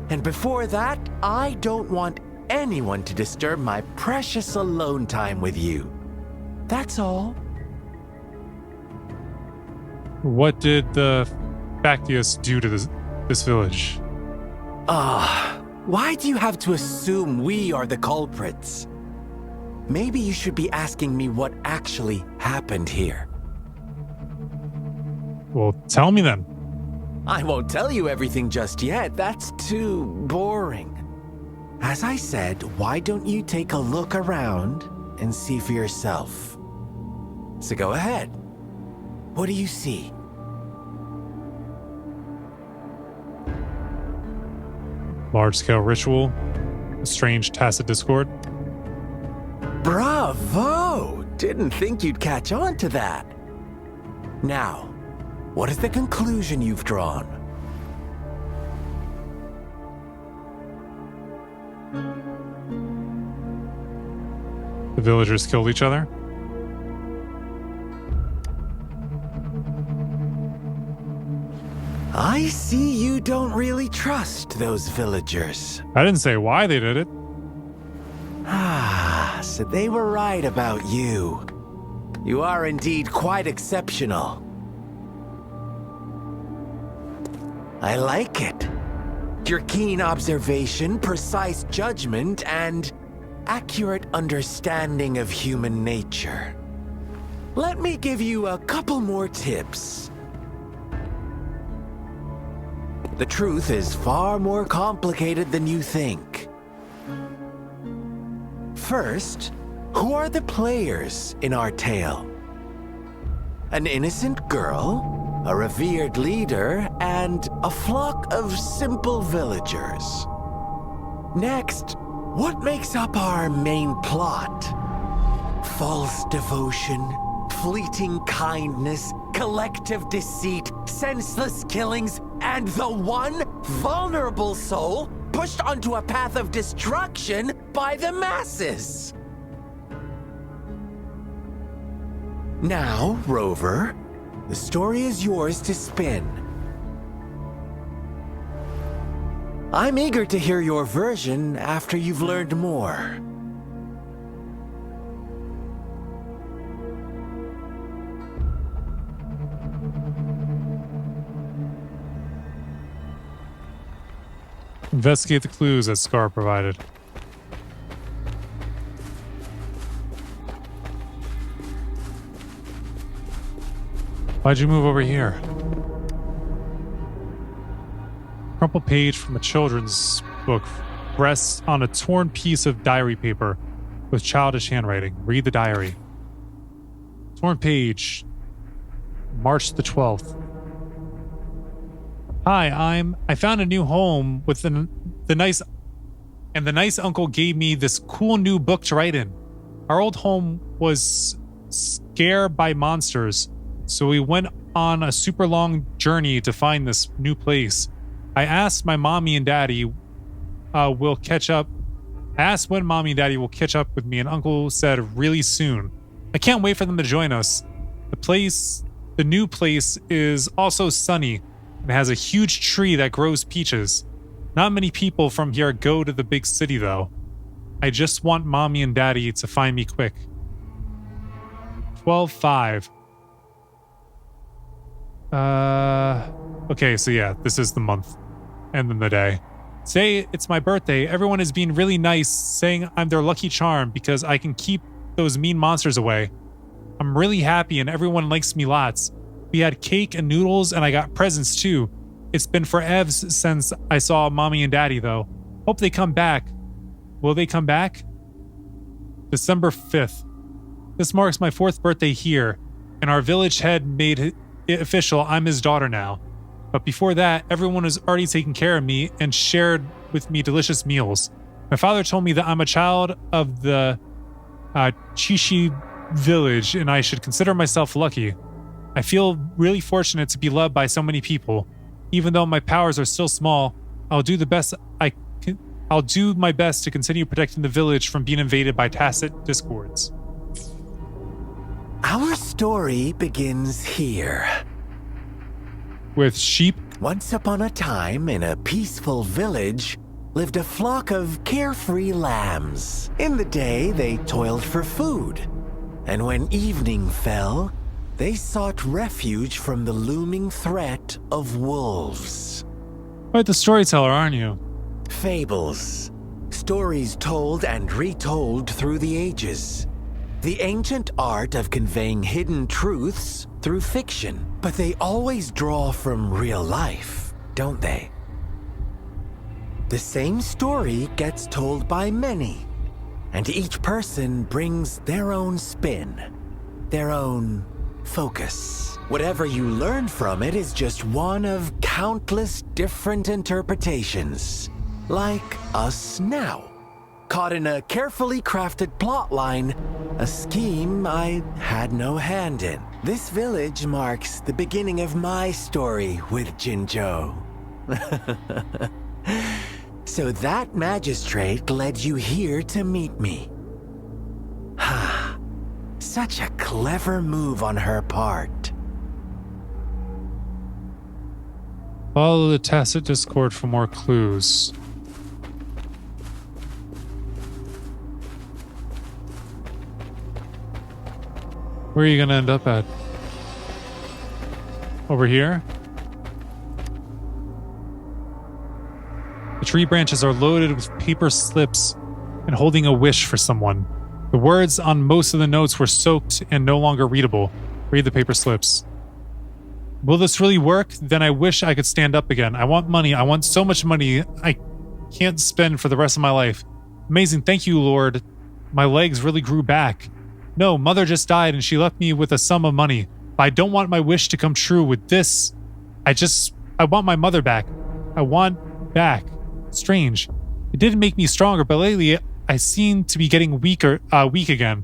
And before that, I don't want anyone to disturb my precious alone time with you. That's all. What did the Bactius do to this village? Why do you have to assume we are the culprits? Maybe you should be asking me what actually happened here. Well, tell me then. I won't tell you everything just yet. That's too boring. As I said, why don't you take a look around and see for yourself? So go ahead. What do you see? Large-scale ritual. A strange tacit discord. Bravo! Didn't think you'd catch on to that. Now, what is the conclusion you've drawn? The villagers killed each other. I see you don't really trust those villagers. I didn't say why they did it. Ah, so they were right about you. You are indeed quite exceptional. I like it. Your keen observation, precise judgment, and accurate understanding of human nature. Let me give you a couple more tips. The truth is far more complicated than you think. First, who are the players in our tale? An innocent girl, a revered leader, and a flock of simple villagers. Next, what makes up our main plot? False devotion, fleeting kindness, collective deceit, senseless killings, and the one vulnerable soul pushed onto a path of destruction by the masses. Now, Rover, the story is yours to spin. I'm eager to hear your version after you've learned more. Investigate the clues that Scar provided. Why'd you move over here? Crumpled page from a children's book rests on a torn piece of diary paper with childish handwriting. Read the diary. Torn page, March the 12th. Hi, I found a new home with the nice uncle gave me this cool new book to write in. Our old home was scared by monsters, so we went on a super long journey to find this new place. I asked my mommy and daddy will catch up. I asked when mommy and daddy will catch up with me, and uncle said really soon. I can't wait for them to join us. The new place is also sunny and has a huge tree that grows peaches. Not many people from here go to the big city though. I just want mommy and daddy to find me quick. 12/5. Okay, so yeah, this is the month and then the day. Today, it's my birthday. Everyone is being really nice, saying I'm their lucky charm because I can keep those mean monsters away. I'm really happy and everyone likes me lots. We had cake and noodles and I got presents too. It's been forever since I saw mommy and daddy though. Hope they come back. Will they come back? December 5th. This marks my 4th birthday here, and our village head made it official I'm his daughter now. But before that, everyone was already taking care of me and shared with me delicious meals. My father told me that I'm a child of the Chishi village and I should consider myself lucky. I feel really fortunate to be loved by so many people. Even though my powers are still small, I'll do my best to continue protecting the village from being invaded by tacit discords. Our story begins here. With sheep? Once upon a time, in a peaceful village, lived a flock of carefree lambs. In the day, they toiled for food. And when evening fell, they sought refuge from the looming threat of wolves. Quite the storyteller, aren't you? Fables. Stories told and retold through the ages. The ancient art of conveying hidden truths through fiction. But they always draw from real life, don't they? The same story gets told by many, and each person brings their own spin, their own focus. Whatever you learn from it is just one of countless different interpretations. Like us now, caught in a carefully crafted plotline, a scheme I had no hand in. This village marks the beginning of my story with Jinzhou. So that magistrate led you here to meet me. Ha! Such a clever move on her part. Follow the tacit discord for more clues. Where are you going to end up at? Over here? The tree branches are loaded with paper slips and holding a wish for someone. The words on most of the notes were soaked and no longer readable. Read the paper slips. Will this really work? Then I wish I could stand up again. I want money. I want so much money I can't spend for the rest of my life. Amazing. Thank you, Lord. My legs really grew back. No, Mother just died and she left me with a sum of money. But I don't want my wish to come true with this. I want my mother back. I want back. Strange. It didn't make me stronger, but lately I seem to be getting weak again.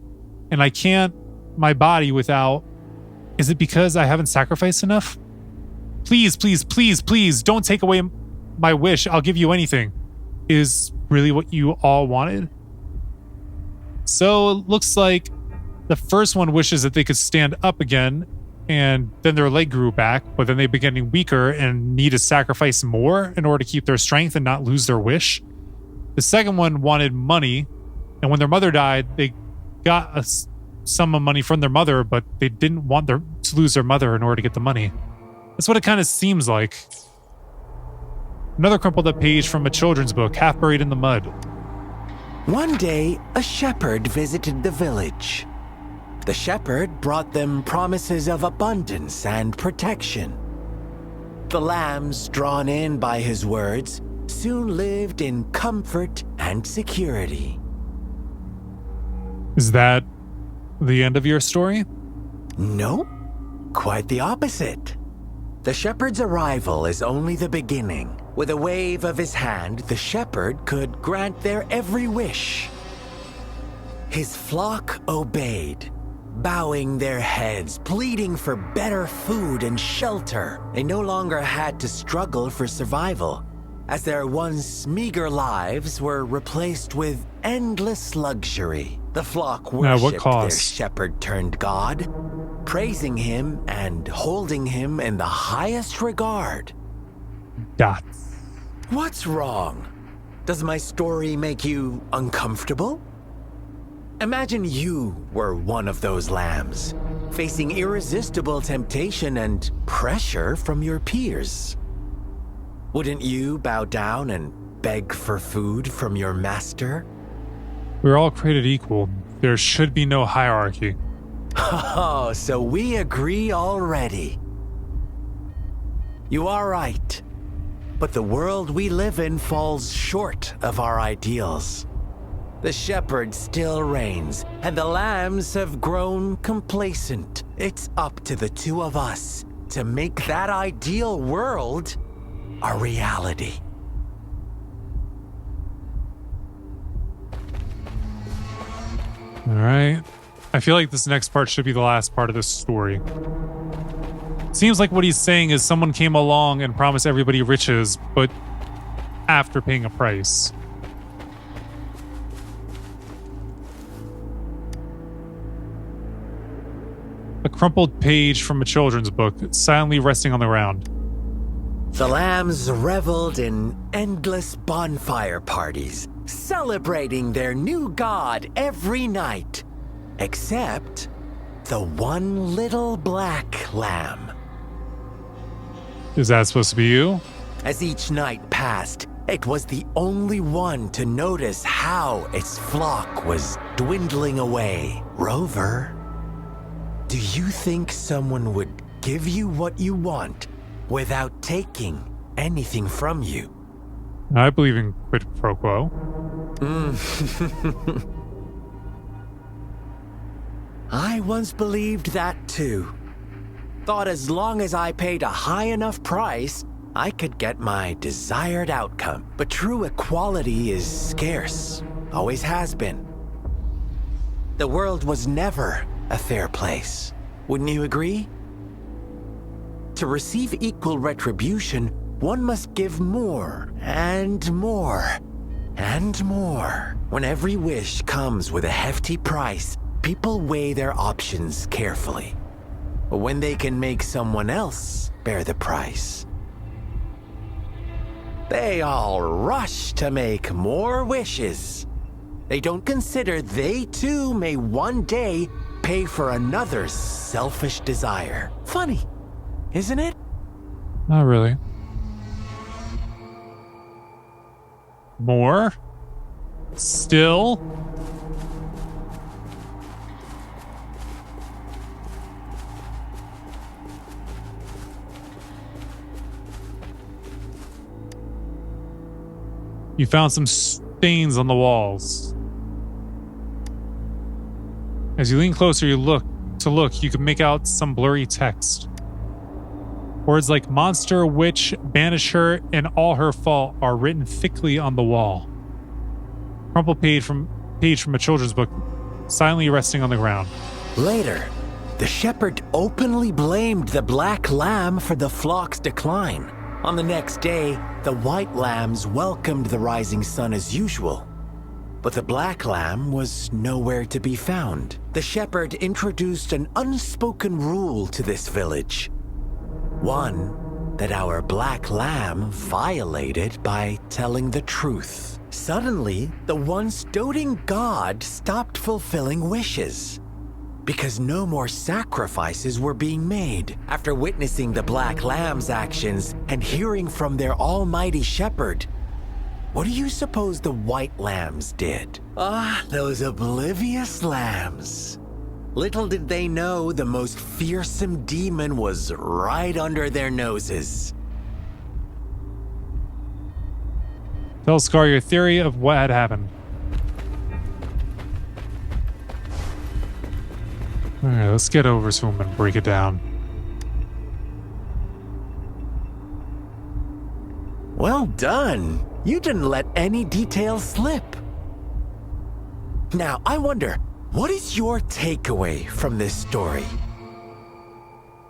And I can't my body without... Is it because I haven't sacrificed enough? Please, please, please, please, don't take away my wish. I'll give you anything. Is really what you all wanted? So it looks like the first one wishes that they could stand up again, and then their leg grew back, but then they began getting weaker and need to sacrifice more in order to keep their strength and not lose their wish. The second one wanted money, and when their mother died, they got a sum of money from their mother, but they didn't want to lose their mother in order to get the money. That's what it kind of seems like. Another crumpled up page from a children's book, half buried in the mud. One day, a shepherd visited the village. The shepherd brought them promises of abundance and protection. The lambs, drawn in by his words, soon lived in comfort and security. Is that the end of your story? No, quite the opposite. The shepherd's arrival is only the beginning. With a wave of his hand, the shepherd could grant their every wish. His flock obeyed, bowing their heads, pleading for better food and shelter. They no longer had to struggle for survival, as their once meager lives were replaced with endless luxury. The flock worshipped their shepherd-turned-god, praising him and holding him in the highest regard. Dots. What's wrong? Does my story make you uncomfortable? Imagine you were one of those lambs, facing irresistible temptation and pressure from your peers. Wouldn't you bow down and beg for food from your master? We're all created equal. There should be no hierarchy. Oh, so we agree already. You are right. But the world we live in falls short of our ideals. The shepherd still reigns, and the lambs have grown complacent. It's up to the two of us to make that ideal world a reality. All right. I feel like this next part should be the last part of this story. Seems like what he's saying is someone came along and promised everybody riches, but after paying a price. A crumpled page from a children's book, silently resting on the ground. The lambs reveled in endless bonfire parties, celebrating their new god every night, except the one little black lamb. Is that supposed to be you? As each night passed, it was the only one to notice how its flock was dwindling away. Rover, do you think someone would give you what you want without taking anything from you? I believe in quid pro quo. I once believed that too. Thought as long as I paid a high enough price, I could get my desired outcome. But true equality is scarce, always has been. The world was never a fair place. Wouldn't you agree? To receive equal retribution, one must give more and more and more. When every wish comes with a hefty price, people weigh their options carefully. But when they can make someone else bear the price, they all rush to make more wishes. They don't consider they too may one day pay for another's selfish desire. Funny, isn't it? Not really. More? Still? You found some stains on the walls. As you lean closer, you you can make out some blurry text. Words like monster, witch, banish her, and all her fault are written thickly on the wall. Crumpled page from a children's book, silently resting on the ground. Later, the shepherd openly blamed the black lamb for the flock's decline. On the next day, the white lambs welcomed the rising sun as usual. But the black lamb was nowhere to be found. The shepherd introduced an unspoken rule to this village. One that our black lamb violated by telling the truth. Suddenly, the once doting god stopped fulfilling wishes, because no more sacrifices were being made. After witnessing the black lamb's actions and hearing from their almighty shepherd, what do you suppose the white lambs did? Those oblivious lambs. Little did they know the most fearsome demon was right under their noses. Tell Scar your theory of what had happened. Alright, let's get over to him and break it down. Well done. You didn't let any details slip. Now, I wonder, what is your takeaway from this story?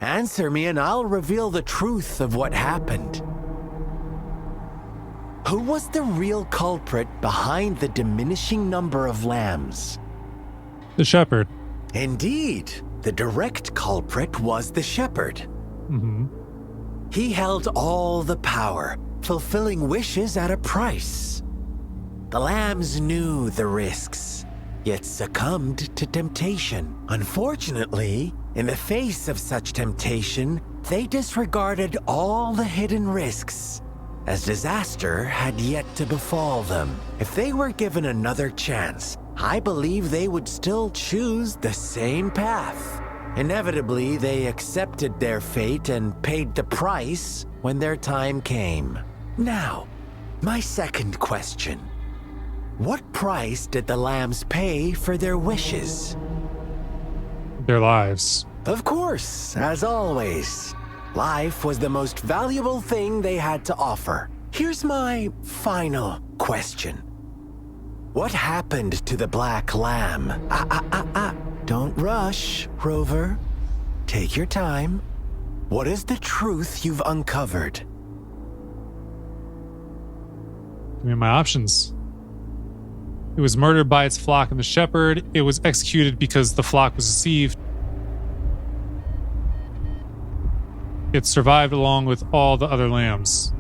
Answer me and I'll reveal the truth of what happened. Who was the real culprit behind the diminishing number of lambs? The shepherd. Indeed, the direct culprit was the shepherd. Mm-hmm. He held all the power, fulfilling wishes at a price. The lambs knew the risks, yet succumbed to temptation. Unfortunately, in the face of such temptation, they disregarded all the hidden risks, as disaster had yet to befall them. If they were given another chance, I believe they would still choose the same path. Inevitably, they accepted their fate and paid the price when their time came. Now, my second question. What price did the lambs pay for their wishes? Their lives. Of course, as always. Life was the most valuable thing they had to offer. Here's my final question. What happened to the black lamb? Don't rush, Rover. Take your time. What is the truth you've uncovered? Give me my options. It was murdered by its flock and the shepherd. It was executed because the flock was deceived. It survived along with all the other lambs.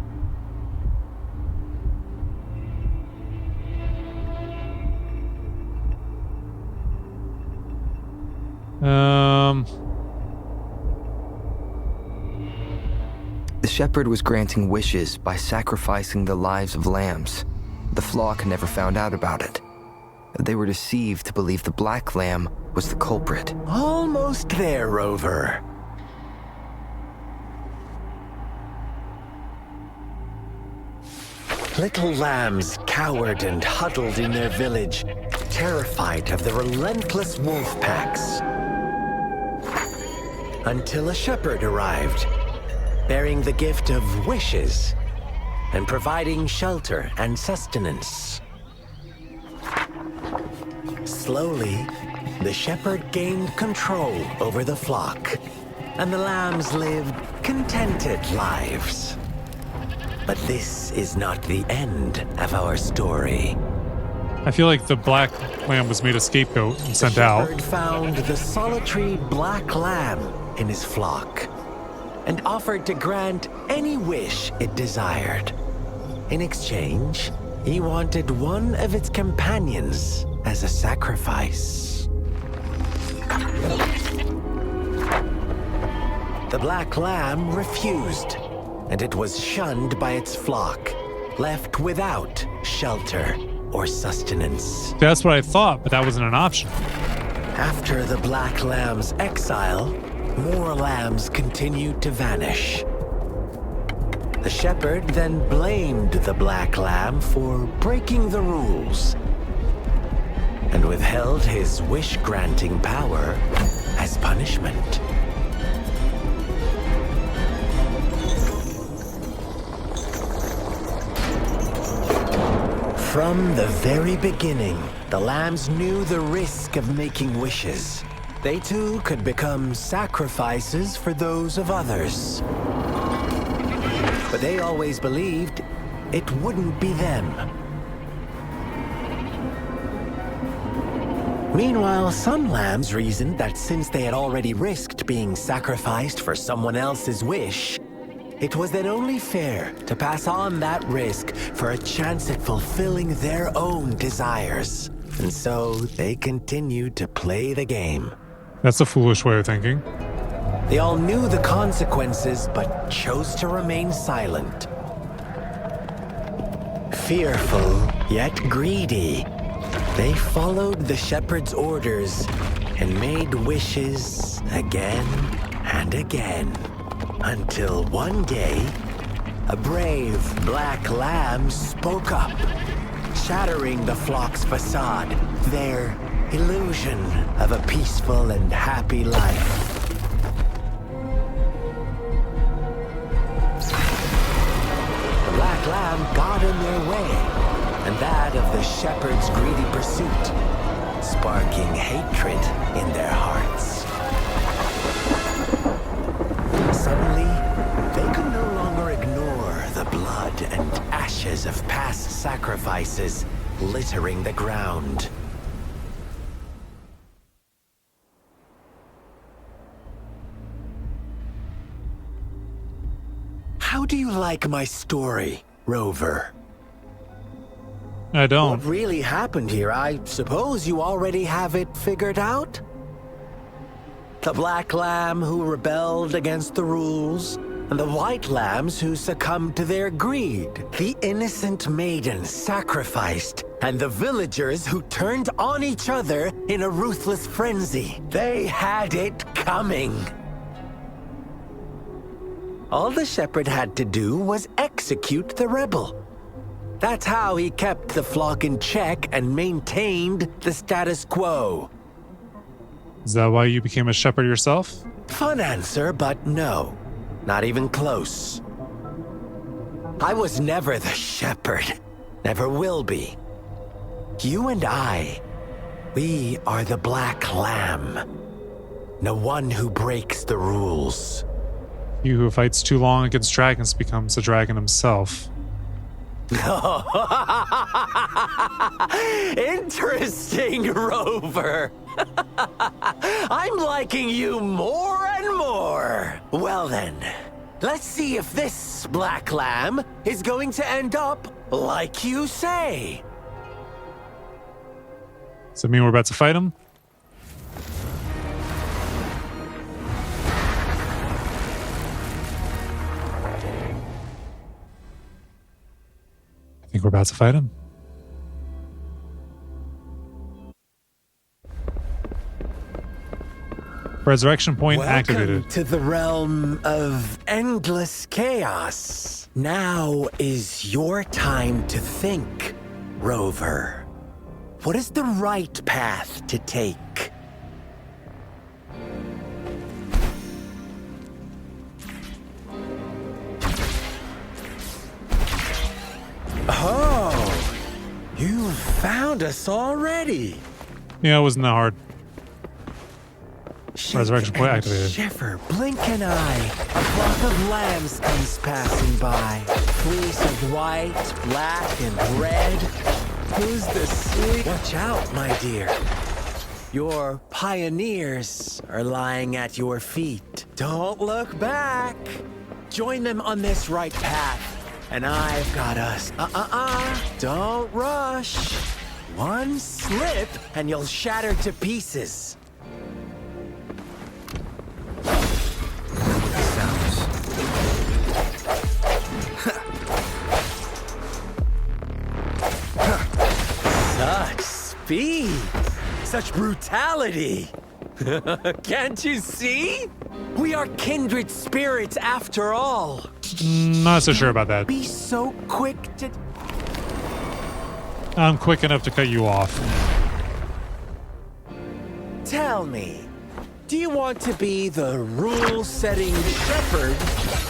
The shepherd was granting wishes by sacrificing the lives of lambs. The flock never found out about it. They were deceived to believe the black lamb was the culprit. Almost there, Rover. Little lambs cowered and huddled in their village, terrified of the relentless wolf packs. Until a shepherd arrived, bearing the gift of wishes and providing shelter and sustenance. Slowly, the shepherd gained control over the flock, and the lambs lived contented lives. But this is not the end of our story. I feel like the black lamb was made a scapegoat and sent out. The shepherd found the solitary black lamb in his flock and offered to grant any wish it desired. In exchange, he wanted one of its companions as a sacrifice. The black lamb refused, and it was shunned by its flock, left without shelter or sustenance. That's what I thought, but that wasn't an option. After the black lamb's exile, more lambs continued to vanish. The shepherd then blamed the black lamb for breaking the rules and withheld his wish-granting power as punishment. From the very beginning, the lambs knew the risk of making wishes. They too could become sacrifices for those of others. But they always believed it wouldn't be them. Meanwhile, some lambs reasoned that since they had already risked being sacrificed for someone else's wish, it was then only fair to pass on that risk for a chance at fulfilling their own desires. And so they continued to play the game. That's a foolish way of thinking. They all knew the consequences, but chose to remain silent. Fearful, yet greedy, they followed the shepherd's orders and made wishes again and again. Until one day, a brave black lamb spoke up, shattering the flock's facade, their illusion of a peaceful and happy life. The black lamb got in their way, and that of the shepherd's greedy pursuit, sparking hatred in their hearts. Suddenly, they could no longer ignore the blood and ashes of past sacrifices littering the ground. How do you like my story, Rover? I don't. What really happened here? I suppose you already have it figured out? The black lamb who rebelled against the rules, and the white lambs who succumbed to their greed. The innocent maiden sacrificed, and the villagers who turned on each other in a ruthless frenzy. They had it coming. All the shepherd had to do was execute the rebel. That's how he kept the flock in check and maintained the status quo. Is that why you became a shepherd yourself? Fun answer, but no. Not even close. I was never the shepherd. Never will be. You and I, we are the black lamb. No one who breaks the rules. He who fights too long against dragons becomes a dragon himself. Interesting, Rover. I'm liking you more and more. Well then, let's see if this black lamb is going to end up like you say. Does that mean we're about to fight him? I think we're about to fight him. Resurrection point Welcome activated. to the realm of endless chaos. Now is your time to think, Rover. What is the right path to take? Oh, you found us already. Yeah, it wasn't that hard. Shake Resurrection point and activated. Shiver, blink an eye. A flock of lambs comes passing by. Fleece of white, black, and red. Who's the sweet? Watch out, my dear. Your pioneers are lying at your feet. Don't look back. Join them on this right path. And I've got us. Don't rush. One slip and you'll shatter to pieces. Such speed, such brutality. Can't you see? We are kindred spirits after all. Not so sure about that. Be so quick to... I'm quick enough to cut you off. Tell me, do you want to be the rule-setting shepherd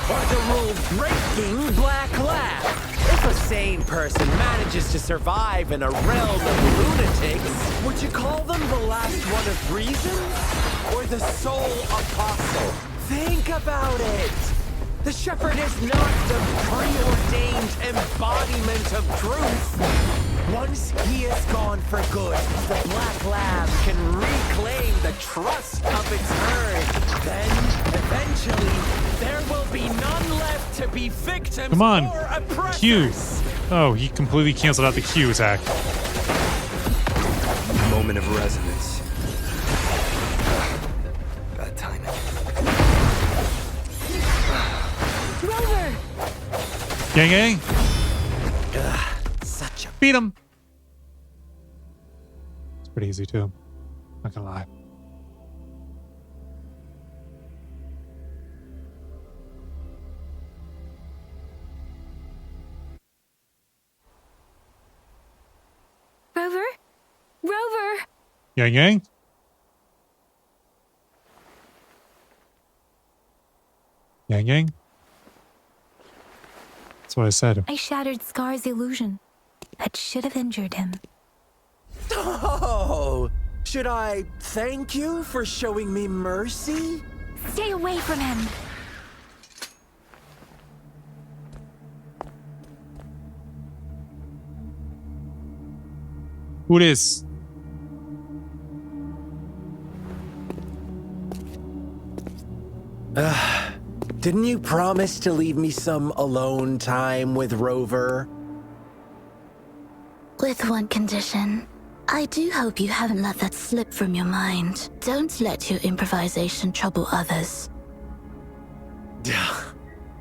or the rule-breaking black lab? If a sane person manages to survive in a realm of lunatics, would you call them the last one of reason or the sole apostle? Think about it. The shepherd is not the preordained embodiment of truth. Once he is gone for good, the Black Lab can reclaim the trust of its herd. Then, eventually, there will be none left to be victims Come on, or oppressors. Q. Oh, he completely canceled out the Q attack. Moment of resonance. Bad timing. Rover! Gang gang. Such a... Beat him. It's pretty easy too. Not gonna lie. Rover? Rover! Gang gang. Gang gang. That's what I said. I shattered Scar's illusion. That should have injured him. Oh! Should I thank you for showing me mercy? Stay away from him! Who this? Didn't you promise to leave me some alone time with Rover? With one condition. I do hope you haven't let that slip from your mind. Don't let your improvisation trouble others.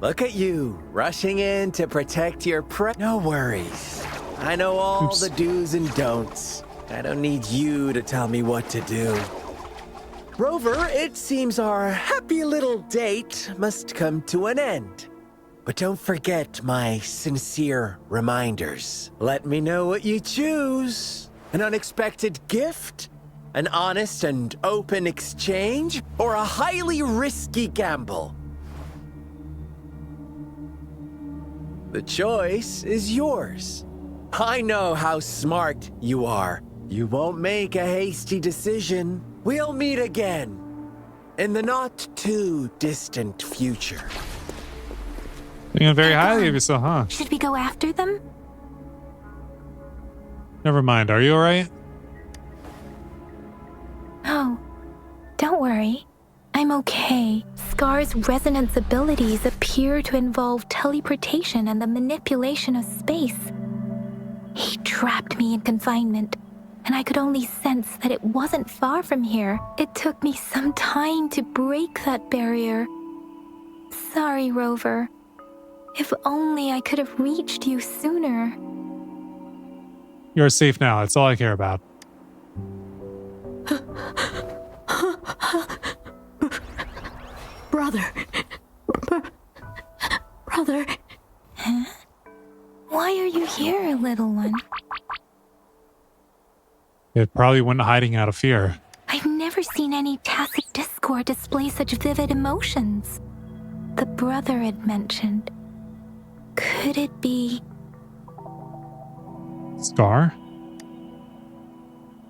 Look at you, rushing in to protect your No worries. I know all Oops. the do's and don'ts. I don't need you to tell me what to do. Rover, it seems our happy little date must come to an end. But don't forget my sincere reminders. Let me know what you choose. An unexpected gift? An honest and open exchange? Or a highly risky gamble? The choice is yours. I know how smart you are. You won't make a hasty decision. We'll meet again in the not too distant future. Thinking very highly of yourself, huh? Should we go after them? Never mind. Are you alright? Oh, don't worry. I'm okay. Scar's resonance abilities appear to involve teleportation and the manipulation of space. He trapped me in confinement, and I could only sense that it wasn't far from here. It took me some time to break that barrier. Sorry, Rover. If only I could have reached you sooner. You're safe now. That's all I care about. Brother. Brother. Huh? Why are you here, little one? It probably went hiding out of fear. I've never seen any tacit discord display such vivid emotions. The brother had mentioned. Could it be... Scar?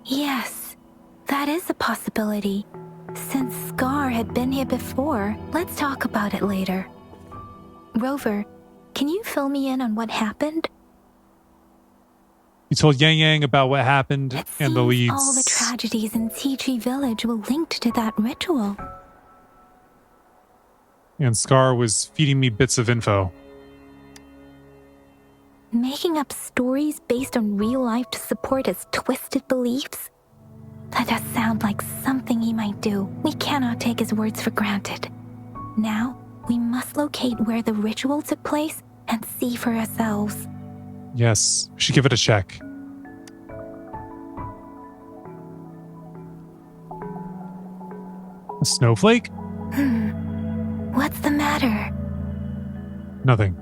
Yes, that is a possibility. Since Scar had been here before, let's talk about it later. Rover, can you fill me in on what happened? You told Yang Yang about what happened and the leads. All the tragedies in Tea Tree Village were linked to that ritual. And Scar was feeding me bits of info. Making up stories based on real life to support his twisted beliefs? That does sound like something he might do. We cannot take his words for granted. Now, we must locate where the ritual took place and see for ourselves. Yes, we should give it a check. A snowflake? What's the matter? Nothing.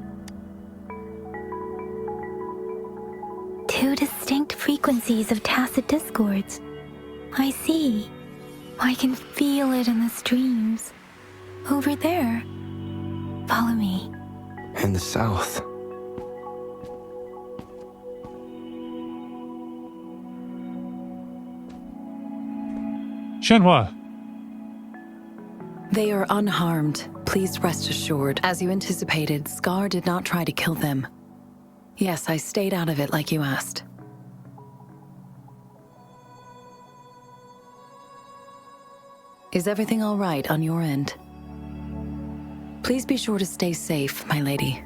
Two distinct frequencies of tacit discords. I see. I can feel it in the streams. Over there. Follow me. In the south. Shenhua. They are unharmed. Please rest assured. As you anticipated, Scar did not try to kill them. Yes, I stayed out of it like you asked. Is everything all right on your end? Please be sure to stay safe, my lady.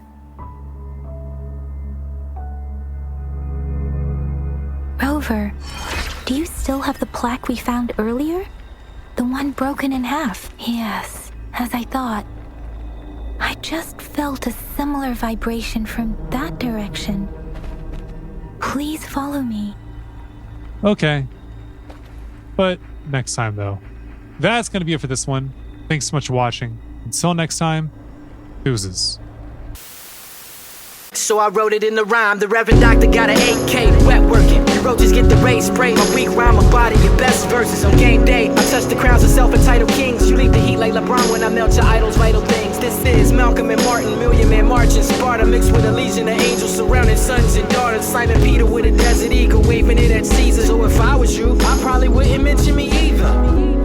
Rover, do you still have the plaque we found earlier? The one broken in half? Yes, as I thought. I just felt a similar vibration from that direction. Please follow me. Okay. But next time, though. That's going to be it for this one. Thanks so much for watching. Until next time, deuces. So I wrote it in the rhyme. The Reverend Doctor got an 8K, wet working. The roaches get the race spray. My weak rhyme, my body, your best verses on game day. I touch the crowns of self-entitled kings. You leave the heat like LeBron when I melt your idol's vital things. This is Malcolm and Martin, Million Man March in Sparta, mixed with a legion of angels surrounding sons and daughters. Simon Peter with a desert eagle, waving it at Caesar. So if I was you, I probably wouldn't mention me either.